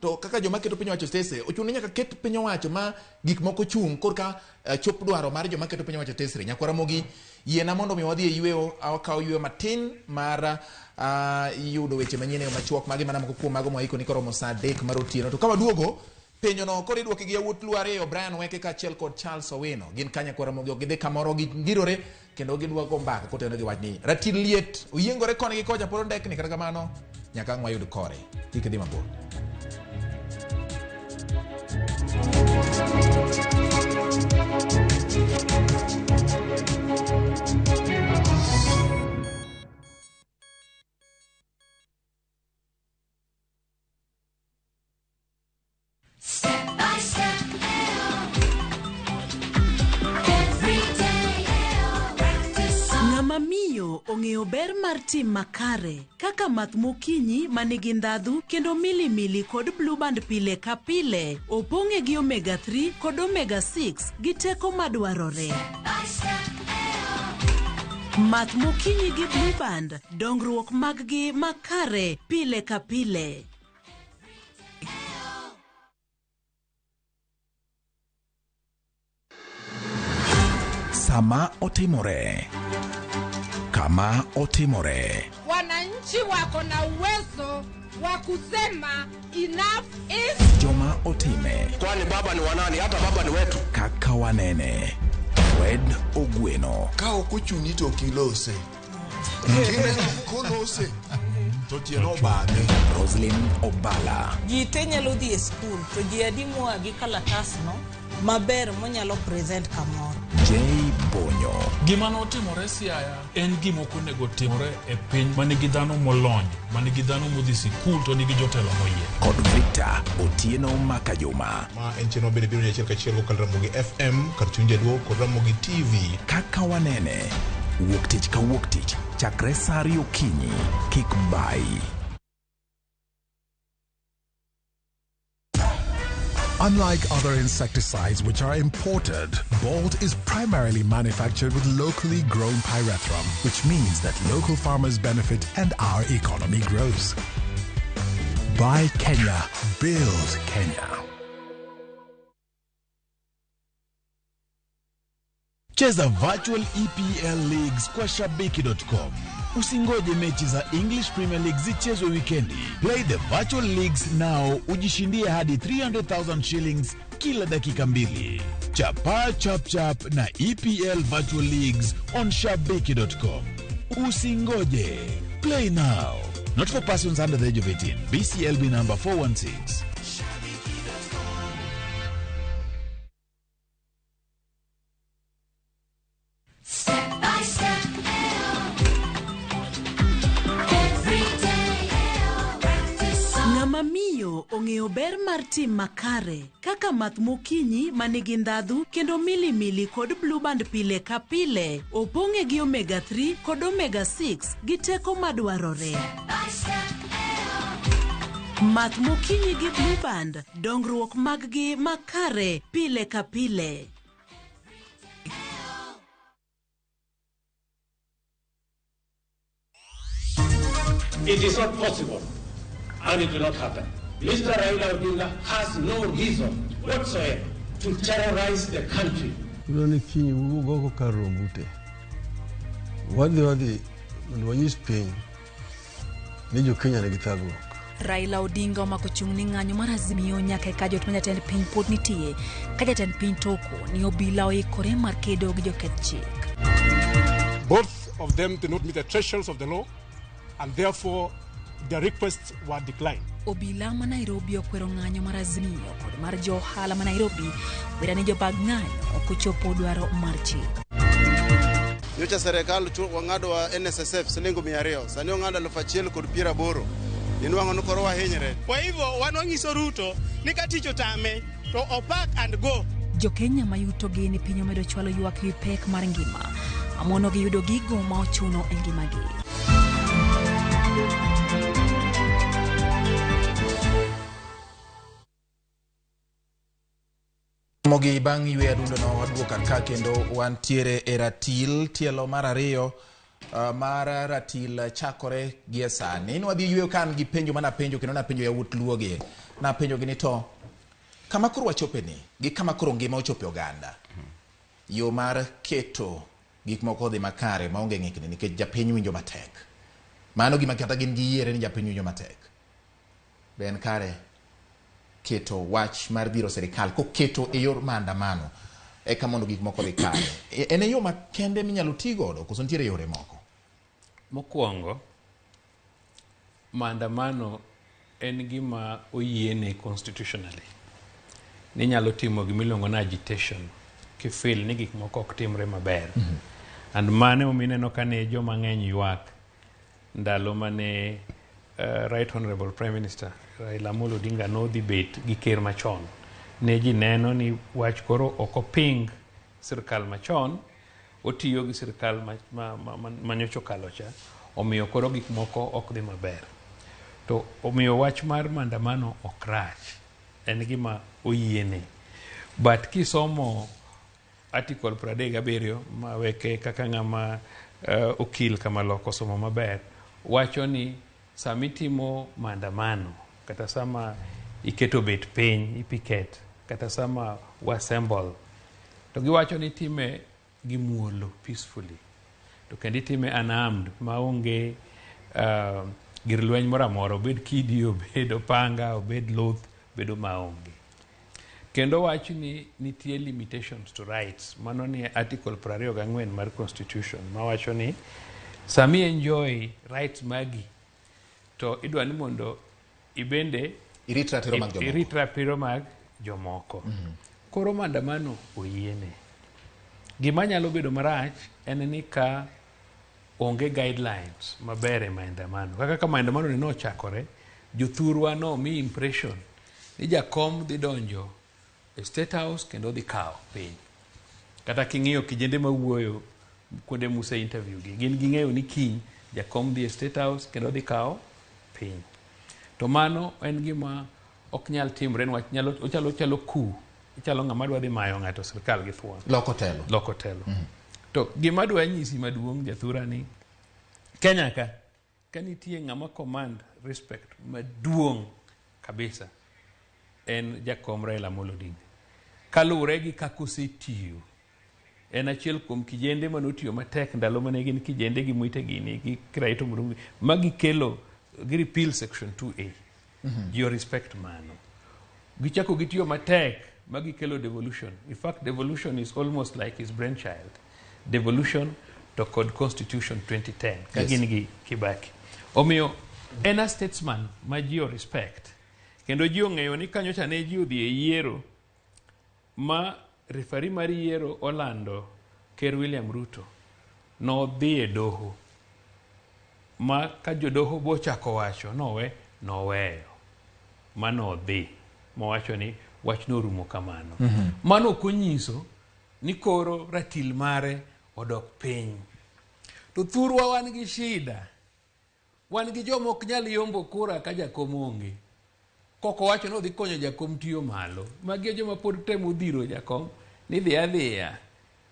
To kaka joma keto piny owacho stese ochuno nyaka ket piny owacho ma gik moko chung' korka chop dwaro mar joma keto piny owacho stese. Nyaka Ramogi yiena mondo mi wadhi e yueyo akaw yueyo matin mar yudo weche manyien machuok magi mana moko kuom mago mwaiko ni koromo saa 3 mar otieno. To ka waduogo penjo no koro idwoke gi yawuot luo ariyo Brian Weke kaachiel kod Charles Owino gin kanya kwa Ramogi gidhi kamoro gingirore kendo gidwago mbaka koteno gi wach ni Ratil liet oyiengore koni gi koja polo ndek ni kata kamano nyaka ang' wayud kore kik idhi mabor. miyo ong'eyo ber mar tim makare kaka math mokinyi manigi ndhadhu kendo milimili kod blue band pile ka pile opong'e gi omega 3 kod omega 6 gi teko madwarore. Math mokinyi gi blue band, dongruok mag-gi makare pile ka pile. Sama otimore, kama otimore. Wananchi wako na uwezo wa kusema enough is. Joma otime. Kwani baba ni wanani? Hata baba ni wetu. Kaka wanene. Fred Ogweno. Kao kuchuni to kilose. Kile kolose. To tieno bade. Roslyn Obala. Jite nyalo dhi e school to ji adimo agi kalatas no maber monyalo present kamoro. Jay Bonyo. Gima notimore Siaya en gima ok onego timore e piny manigi dhano molony, manigi dhano modhi sikul to nigi jotelo moyie. Kod Victor Otieno Makajuma. Ma en cheno biro ne achiel kachiel kokal Ramogi FM, kar chunje duo kod Ramogi TV. Kaka wanene. Wuok tich ka wuok tich. Chakre sa 2 okinyi. Kik bai. Unlike other insecticides which are imported, Bolt is primarily manufactured with locally grown pyrethrum, which means that local farmers benefit and our economy grows. Buy Kenya, build Kenya. Cheza virtual EPL leagues kwa shabiki.com. Usingoje mechi za English Premier League zichezwe wikendi. Play the virtual leagues now ujishindie hadi 300,000 shillings kila dakika 2. Chapa chap chap na EPL virtual leagues on shabiki.com. Usingoje. Play now. Not for persons under the age of 18. BCLB number 416. Miyo ong'eyo ber mar tim makare kaka math mokinyi manigi ndhadhu kendo milimili kod blue band pile ka pile opong'e gi omega 3 kod omega 6 gi teko madwarore. Math mokinyi gi blue band, dongruok mag-gi makare pile ka pile. It is not possible, and it will not happen. Mr. Raila Odinga has no reason whatsoever to terrorize the country. Uloni kinyi ugo karobute. Wadi wanyis piny ni jo Kenya ne githagruok. Raila Odinga omako chung' ni ng'anyo mar Azimio nyaka ka jot manyatend piny pod nitie ka jatend piny toko ni obila oikore mar kedo gi joketh chik. Both of them did not meet the thresholds of the law, and therefore their requests were declined. Obila ma Nairobi okwero ng'anyo mar Azimio kod mar jo ohala ma Nairobi wera ni jobag ng'anyo ok ochopo dwaro mar chik. Nyocha serikal wang'ado wa NSSF silingo 200, sani ong'ado 1,000 kod 80. Inwang'o nokoro wahinyre. Kwa hivyo wanwanyiso Ruto ni katicho tame to opak and go. Jo Kenya mayuto gi ni piny omedo chwalo ywak wi pek mar ngima. Amono gi yudo gigo ma ochuno e ngimagi. Mogi bang' ywe adundo no waduoka ka kendo wantiere e Ratil tielo mar 2 mar Ratil chakore gi sani. Ni wadhi ywe kan gi penjo mana penjo kendo na penjo ya wut luoge. Na penjo gini to kama koro wachope ni gi kama koro ngima ochope oganda. Yo mar keto gik moko dhi makare maonge ng'ikni nikech japiny winjo matek. Mano gima kata gin gi yiere ni japiny winjo matek. Ben kare keto wach mar dhiro serikal ko keto e yor maandamano e kamondo gik moko dhi kare. En yo makende minyalo ti godo koso ntiere yore moko. Mokwongo maandamano en gima oyiene constitutionally. Ni nyalo timo gimiluongo na agitation kifil ni gik moko ok timre maber. And mane omineno kane joma ng'eny ywak ndalo mane Right Honorable Prime Minister Raila Amolo Odinga no debate gi ker machon. Ne ji neno ni wach koro ok oping sirkal machon otiyo gi sirkal manyocho kalo cha, omiyo koro gik moko ok dhi maber. To omiyo wach mar maandamano ok rach, en gima oyiene. But kisomo article 37 maweke kaka ng'ama okil kama loko somo maber, wacho ni samitimo maandamano kata sama iketo bet piny ipiket kata sama wassemble, to giwacho ni time gi muolo peacefully, to kendo itime unarmed maonge gir lweny moro amora, obed kidi, obed opanga, obed luth, bedo maonge. Kendo wach ni nitie limitations to rights, mano ni article 24 mar constitution mawacho ni sami enjoy rights magi to idwa ni mondo ibende irit ratiro mag jomoko. Koro maandamano oyiene. Gima nyalo bedo marach en ni ka onge guidelines maber e maandamano. Kaka maandamano ni nochakore, jothurwa no mi impression ni jakom dhi donjo e State House kendo dhi kawo piny. Kata king'iyo kijende mawuoyo kuonde muse interview gi, gin ging'eyo ni kiny jakom dhi e State House kendo dhi kawo piny. To mano en gima ok nyal timre, ochalo ku, ichalo ng'ama dwa dhi mayo ng'ato sirkal gi thuon. Loko telo. To gima dwa nyisi maduong' jathura ni Kenya ka nitie ng'ama command respect maduong' kabisa en jakom Raila Amolo Odinga. Kalure gi kako setiyo, en achiel kuom kijende manotiyo matek ndalo mane gin kijende gi mwite gini gi Kiraito Murungi magi kelo gi repeal section 2A. Your respect mano. Gichako gitiyo matek magi kelo devolution. In fact, devolution is almost like his brainchild. Devolution to Code Constitution 2010. Kagin gi Kibaki. Omiyo en a statesman ma ji respect. Kendo ji ong'eyo ni kanyo cha ne ji odhi e yiero ma refari mar yiero Orlando Ker William Ruto nodhi e doho ma ka jodoho bochako wacho noweyo ma nodhi mowacho ni wach norumo kamano. Mano ok onyiso ni koro ratil mare odok piny. To thurwa wan gi shida, wan gi joma ok nyal yombo kura ka jakom onge. Koko wacho no dhi konyo jakom tiyo malo. Magi joma pod temo dhiro jakom ni dhi adhiya.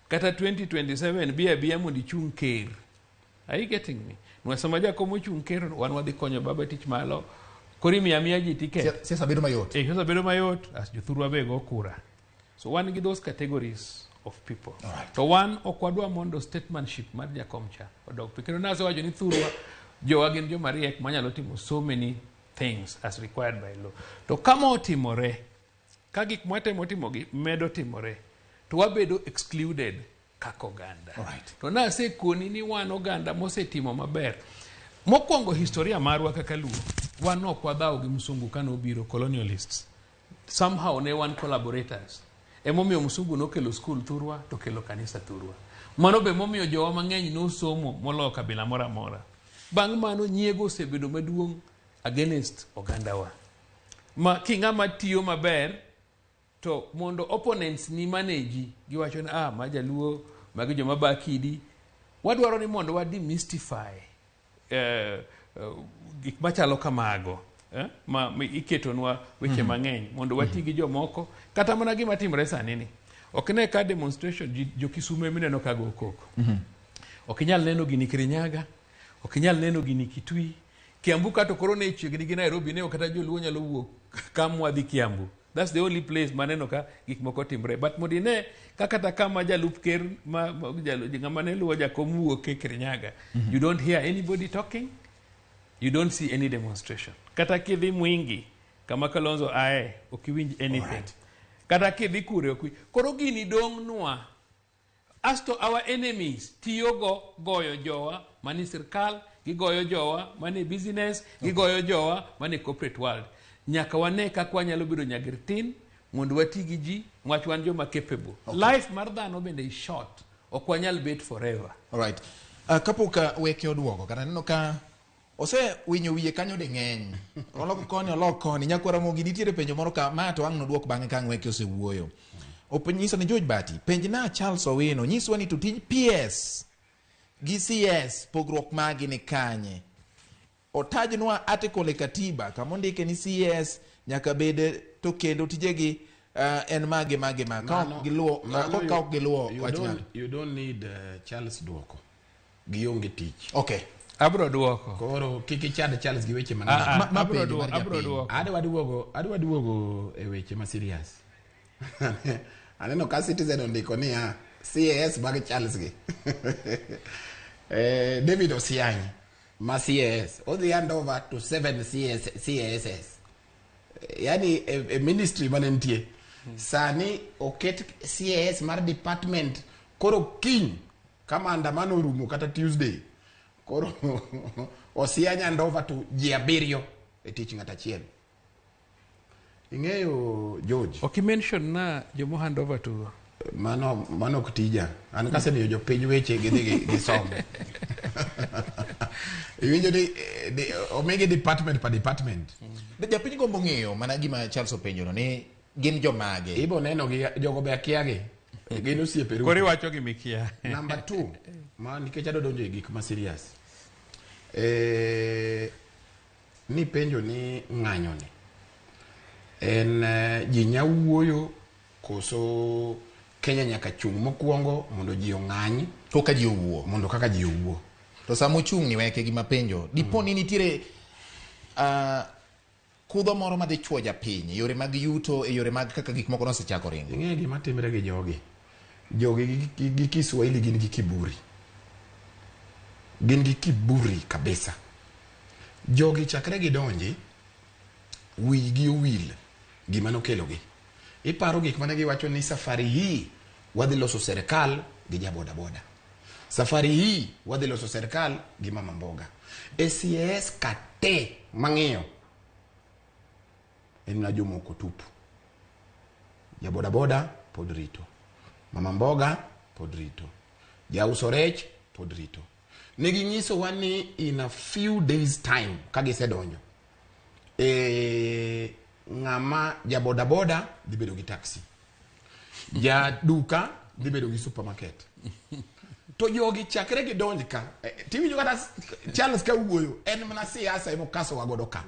Kata 2027 biya mondo ichung' ker. Are you getting me? Nwasama jakom ochung' ker wan wadhi konyo baba tich malo. Kori miya ji tiket. Siasa bedo mayot. Siasa bedo mayot, as jothurwa bego kura. So wan gi those categories of people. Right. To wan okwadwa mondo statesmanship mar jakom cha odog. Kendo nase wacho ni thurwa jowa gin joma riek manyalo timo so many things as required by law. To kama otimore, ka gik mwatemo timogi medo timore, to wabedo excluded kako oganda. Right. To nase koni ni wan oganda mosetimo maber. Mokwongo historia marwa kaka Luo, wan ok wadhaw gi msungu kano biro colonialists. Somehow ne wan collaborators. Emomiyo msungu nokelo school thurwa to kelo kanisa thurwa. Mano be momiyo jowa mang'eny nosomo molo kabila mora mora. Bang' mano nyiego osebedo maduong' against ogandawa. Ma king'ama tiyo maber to mondo opponents ni manage giwacho ni ma jaluo magi joma bakidi, wadwaro ni mondo wa demystify gik machalo kamago ma iketonwa weche mang'eny mondo wati gi jomoko kata mana gima timre sani ni. Ok ne ka demonstration jo Kisumu mineno ka go koko. Ok inyal neno gini Kirinyaga, ok inyal neno gini Kitui. Kiambu kato korona ichiegni gi Nairobi ne kata joluo nyalo wuok kamwa dhi Kiambu. That's the only place maneno ka gik moko timre. But modine kaka kama jalup ker ng'ama ne luwo jakom wuok e Kirinyaga, you don't hear anybody talking, you don't see any demonstration. Kata kidhi Mwingi kama Kalonzo ae ok iwinj anything. Right. Kata kidhi kure ok. Koro gini dong' nwa. As to our enemies tiyo goyo jowa mani sirkal, gigoyo jowa mani business, gigoyo jowa mani corporate world. Nyaka wane kaka wanyalo bedo nyagirtin mondo wati gi ji mwach wan joma capable. Life mar dhano bende is short. Ok wanyal bet forever. Alright. Kapoka weke odwogo kata neno ka ose winyo wiye kanyo de ng'eny. Oloko koni nyakwa Ramogi nitiere penjo moro ka ma to ang' nodwok bang'e ka weke osewuoyo. Openyiso ni George Bati, penj na Charles Owino, nyiswa ni to tij PS gi CS pogruok magi ni kanye. Otajnwa article e katiba kama ndike ni CS nyaka bede to kendo tijegi en mage ka giluo wachna. You don't need Charles duoko gionge tich. Okay, abro duoko. Koro kiki chad Charles gi weche abro duoko. Adwa duogo e weche ma serious. Aneno ka Citizen ondiko ni CAS mag Charles gi. David Osiany ma CAS odhi hand over to 7 CASs. Yani a ministry manentie. Sani oket CAS mar department koro kiny kama andamano rumo kata Tuesday. Koro Osiany hand over to ji 7 e tich ng'ata achiel. Ing'eyo George. Okay, mention na jomo hand over to mano kutija. An kase miyo jopiny weche gi som. Iwinjo ni omege department pa department. Japiny gombo ng'eyo mana gima Charles openjono ni gin jomage. Ibo neno gi jogo be akiagi. Gin osiepe Ruto. Kori wacho gi mikia. Number 2, ma nikech adonjo e gik ma serious. Ni penjo ni ng'anyo ni. En ji nyawuoyo koso Kenya nyaka chung mokwongo mondo ji ong'any kaka ji owuo, mondo kaka ji owuo. To samo chung ni weke gima penjo. Dipo ni nitiere kudho moro ma dichuo japiny, yore mag yuto e yore mag kaka gik moko nosechako ringo. Ing'e gima timre gi jogi. Jogi gi Kiswahili gin gi kiburi. Gin gi kiburi kabisa. Jogi chakre gi donji wigi owil gima nokelo gi. Iparo gik mane giwacho ni safari hii wadhi loso serikal gi jaboda boda. Safari hii wadhi loso serikal gi mama mboga. SCS kate mang'eyo en na jomoko tupu. Jaboda boda pod rito. Mama mboga pod rito. Jauso rech pod rito. Negi nyiso wani in a few days time kagisedonjo. Ng'ama jaboda boda dhi bedo gi taxi. Ja duka dhi bedo gi supermarket. To jogi chakre gi donj ka tiwinjo kata Charles ka wuoyo en mana siasa emo kaso wagodo ka.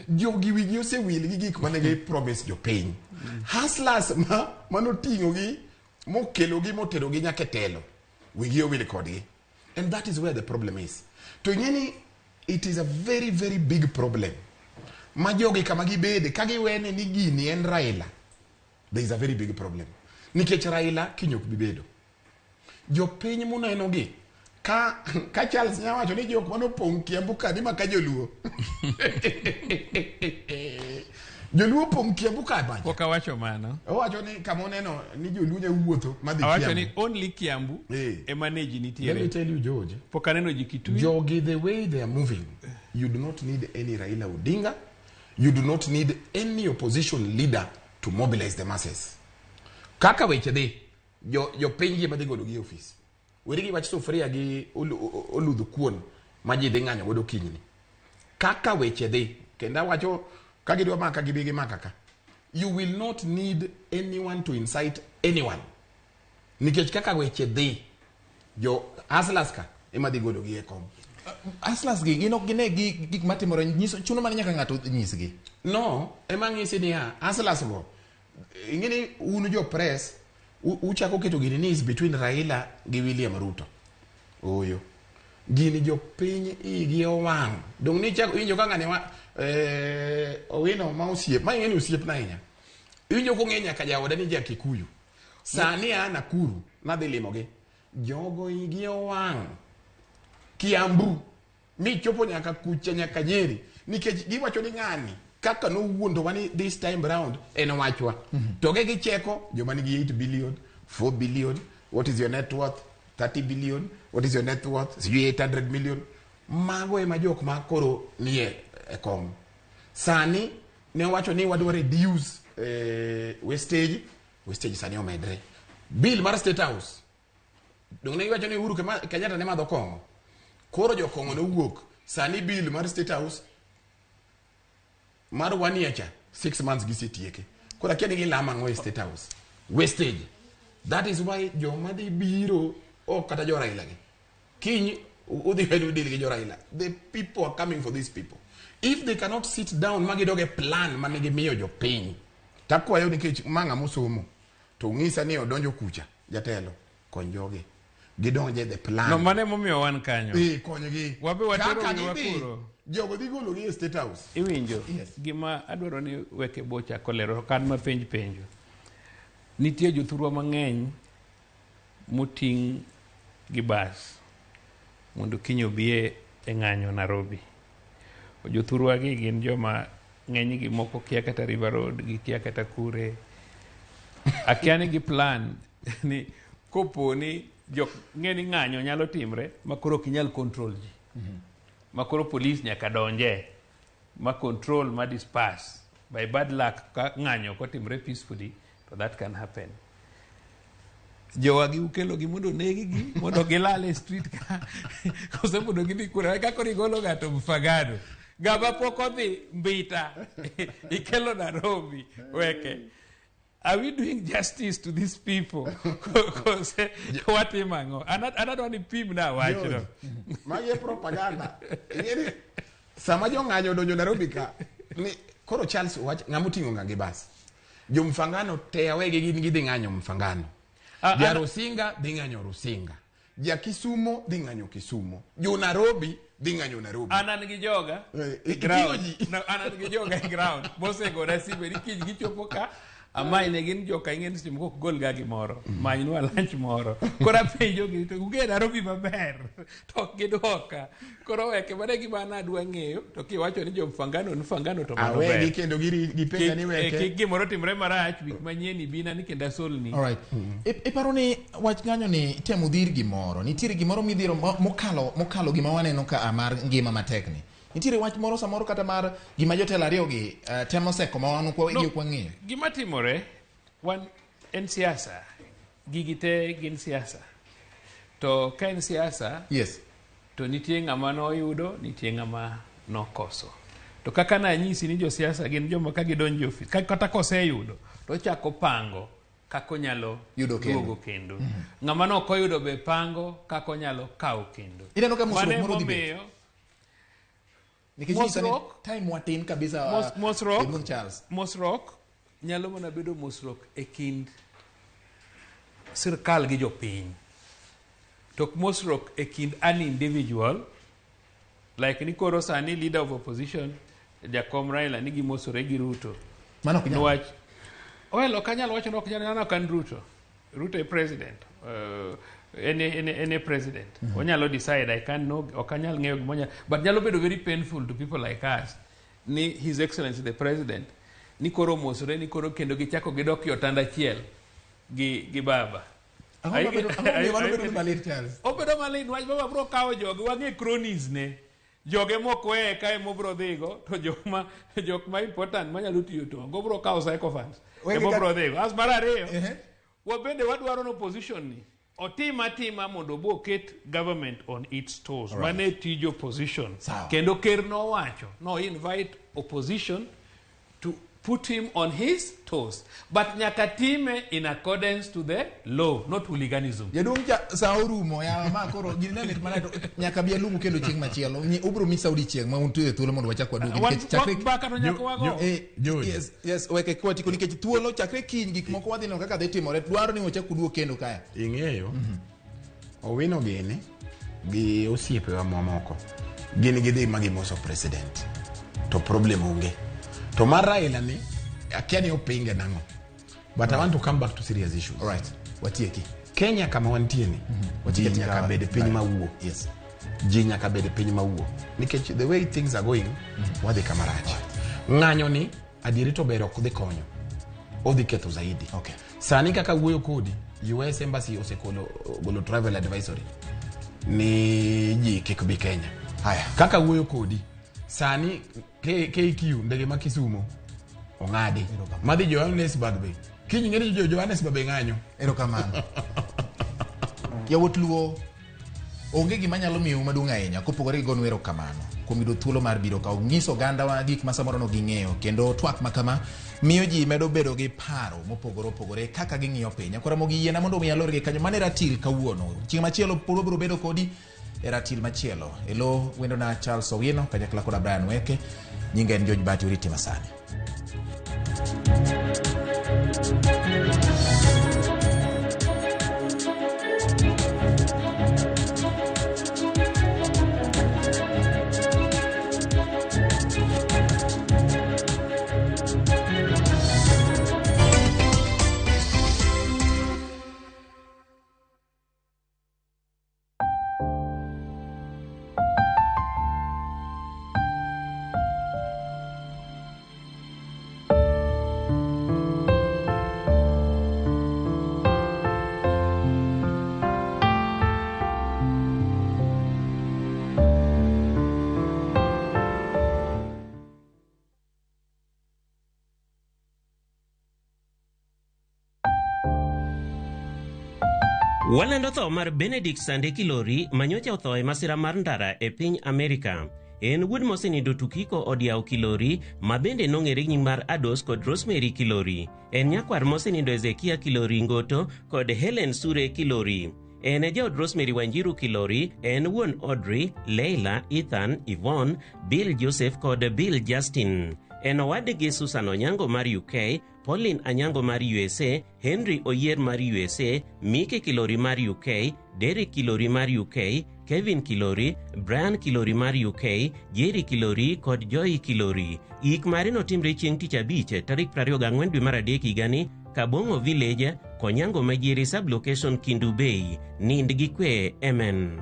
Jogi wigi osewil gi gik mane gi promise jopiny. Hustlers manoting'o gi mokelo gi motero gi nyaka telo wigi owil kodgi. And that is where the problem is. To ing'eni it is a very very big problem. Ma jogi kama gibede kagiwene ni gini en Raila, there is a very big problem. Nikech Raila kinyok bibedo. Jopiny muneno gi ka Charles nyawacho ni jok manopong' Kiambu kadi maka joluo. Joluo pong' Kiambu ka banja. Poka wacho mano. Owacho ni kama oneno ni joluo nya wuotho madhi Kiambu. Owacho ni only Kiambu e manage nitiere. Let me tell you George. Poka neno ji Kitui. Jogi the way they are moving, you do not need any Raila Odinga. You do not need any opposition leader to mobilize the masses. Kaka weche dhi, jo pingi madhi godo gi office. Weri gi wach sufuria gi oludhu kuon ma ji dhi ng'anyo godo kinyni. Kaka weche dhi, kenda wacho kagidwa maka gibigi maka ka. You will not need anyone to incite anyone. Nikech kaka weche dhi, jo hustlers ka ema dhi godo gi e kom. Hustlers gi gin ok gine gik matimore nyiso chuno man nyaka ng'ato nyisgi. No, ema ng'isi ni hustlers go. Ing'eni unu jo press uchako keto gini ni is between Raila gi William Ruto. Oyo. Gini jo piny igi owang'. Dong ni chako injo ka ng'ane Owino ma osiep. Ma ing'eni osiep na inya. Injo ko ng'enya ka jaoda ni ja Kikuyu. Sani Nakuru nadhi limogi. Jogo igi owang'. Kiambu mi chopo nyaka kucha nyaka Nyeri nikech giwacho ni ng'ani kaka no wuondo wani this time round en wachwa. To ge gicheko joma nigi 8 billion, 4 billion, what is your net worth? 30 billion, what is your net worth? 800 million. Mago ema jok ma koro nie e kom. Sani ne wacho ni wadwa reduce wastage sani omedre. Bill mar State House. Dong ne wacho ni Uhuru Kenyatta ne madho kongo. Koro jo kongo no wuok sani bill mar State House mar 1 year cha 6 months gisetieke. Koro akia ni lama ng'o State House. wastage. That is why joma dhi biro kata jo Raila gi kiny udhi bedo deal gi jo Raila. The people are coming for these people. If they cannot sit down magidoge plan manigi miyo jo piny, takwayo nikech manga musomo to ng'isa ni odonjo kucha jatelo kony joge gidonje the plan. No mane momiyo wan kanyo. Konygi. Wabe watero ni wakuro. Jogo dhi golo gi State House. Iwinjo. Gima adwaro ni weke bocha kolero kan ma penjo. Nitie jothurwa mang'eny moting' gi bas mondo kiny obie e ng'anyo Nairobi. Jothurwa gi gin joma ng'eny gi moko kia kata River Road, gi kia kata kure. Akiani gi plan ni kopo ni jok ng'eni ng'anyo nyalo timre makoro kinyal control ji. Makoro police nyaka donje ma control ma disperse. By bad luck ka ng'anyo kotimre peacefully, so that can happen. Jowagi ukelo gi mondo negi gi mondo gilale street ka kose mondo gidhi kura kako rigolo gato Mfagado gaba poko dhi mbita ikelo Nairobi weke. Are we doing justice to these people? Kose watimango anadwa ni pim na wachno mage propaganda ngeni sama jo ng'anyo donjo Nairobi ka ni koro Charles wach ng'amutingo ng'angi bas jo Mfangano te awege gin gidhi ng'anyo Mfangano. Ja Rusinga dhi ng'anyo Rusinga. Ja Kisumo dhi ng'anyo Kisumo. Jo Nairobi dhi ng'anyo Nairobi. Anan gi joga ground. No, anan gi joga ground. Bose go rasibe nikiji gichopo ka amai ne gin joka ing'en sim kok gol ga gimoro. Manyinwa lunch moro. Kora penjo gi to uge Nairobi maber. To gidoka. Koro weke bade gima nadwa ng'eyo to kiwacho ni jo Mfangano to mano ber. Awegi kendo gipenja ni weke. Gimoro timre marach wik manyien bina ni kenda solni. All right. Iparo ni wach ng'anyo ni temo dhir gimoro. Nitiere gimoro midhiro mokalo gima waneno ka amar ngima matekni. Nitiere wach moro samoro kata mar gima jotelo ariyo gi temo seko ma wan kwa ng'eyo. Gima timore wan en siasa. Gigite gin siasa. To ka en siasa, yes, to nitie ng'ama noyudo, nitie ng'ama nokoso. To kaka na nyisi ni jo siasa gin joma ka gidonjo ofis, kata koseyudo to chako pango kako nyalo duogo kendo. Ng'ama no koyudo be pango kako nyalo kawo kendo. Ineno ka mosruok moro dhibedo. Nikech time watin kabisa mosruok nyalo mana bedo mosruok e kind sirkal gi jopiny. Tok mosruok e kind an individual, like ni koro sani leader of opposition Jakom Raila nigi mosore gi Ruto. Mano kinyalo. Wach. Well, kanyalo wacho no kinyalo kan Ruto. Ruto e president. Any president. Onyalo decide I can know okanyal ng'eyo gimonya, but nyalo bedo very painful to people like us. Ni His Excellency the President ni koro mosore ni koro kendo gichako gidok yotanda chiel gi baba. Obedo malit wach baba bro kawo jogi wang'e cronies ne. Joge moko kae mobro dhigo to jok ma important manyalo tiyo to go bro kawo psycho funds. Mobro dhigo. As mar ariyo. Wabende wadwaro no opposition ni. Otima mondo bo ket government on its toes. Right. Mane tijo opposition. Kendo ker no wacho. No invite opposition to put him on his toes. But nyaka time in accordance to the law, not hooliganism. Yadunja saurumo ya makoro ginene manato nyaka bia lungu kendo chieng machielo. Ubro mi Saudi chieng ma untu e thuolo mondo wachak wadugi nikech chakre baka no nyaka wago. Yes, weke kwati ko nikech thuolo chakre kiny gik moko wadhi no kaka dhi timore. Dwaro ni wachak uduo kendo kaya. Ing'eyo. Owino gini gi osiepe wa momoko. Gini gidhi magimoso president. To problem onge. To mar Raila ni akiani opinge nango. But I want to come back to serious issues. All right. Watieki. Kenya kama wantie ni. Watieki nyaka bede piny mawuo. Yes. Ji nyaka bede piny mawuo. Nikech the way things are going, wadhi kamarachi. Ng'anyo ni adieri to bero kudhi konyo. Odhi ketho zaidi. Okay. Sani kaka wuoyo kodi, US Embassy osekolo golo travel advisory. Ni ji kik bi Kenya. Haya. Kaka wuoyo kodi, sani KQ ndege ma Kisumo ong'adi madhi Johannesburg be kiny ng'eni Johannesburg be ng'anyo. Erokamano. Yawuot luo onge gima nyalo miyo maduong' ahinya kopogore gi gonu erokamano kuom yudo thuolo mar biro ka nyiso oganda wa gik ma samoro no ging'eyo kendo twak makama miyo ji medo bedo gi paro mopogore opogore kaka ging'iyo piny. Nyakora Ramogi yiena mondo mi alor gi kanyo mane Ratil kawuono. Chieng' machielo polo biro bedo kodi e Ratil machielo. Elo wendo na Charles Owino kanyakla koda Brian Weke. Nyinga en George Bati uriti masani. Walendo tho mar Benedict Sande Kilori manyocha otho e masira mar ndara e piny Amerika. En wuod mosenindo Tukiko Odiao Kilori ma bende nong'ere nying mar Ados kod Rosemary Kilori. En nyakwar mosenindo Ezekia Kilori Ngoto kod Helen Sure Kilori. En jaod Rosemary Wanjiru Kilori, en wuon Audrey, Leila, Ethan, Yvonne, Bill Joseph kod Bill Justin. En owadgi Susan Onyango mar UK, Pauline Anyango mar USA, Henry Oyer mar USA, Mike Kilori mar UK, Derek Kilori mar UK, Kevin Kilori, Brian Kilori mar UK, Jerry Kilori kod Joy Kilori. Ik mare notimre chieng' tich abich tarik 24 dwe mar adek higani, Kabongo Village, Konyango Majiri Sublocation Kindu Bay. Nind gi kwe, amen.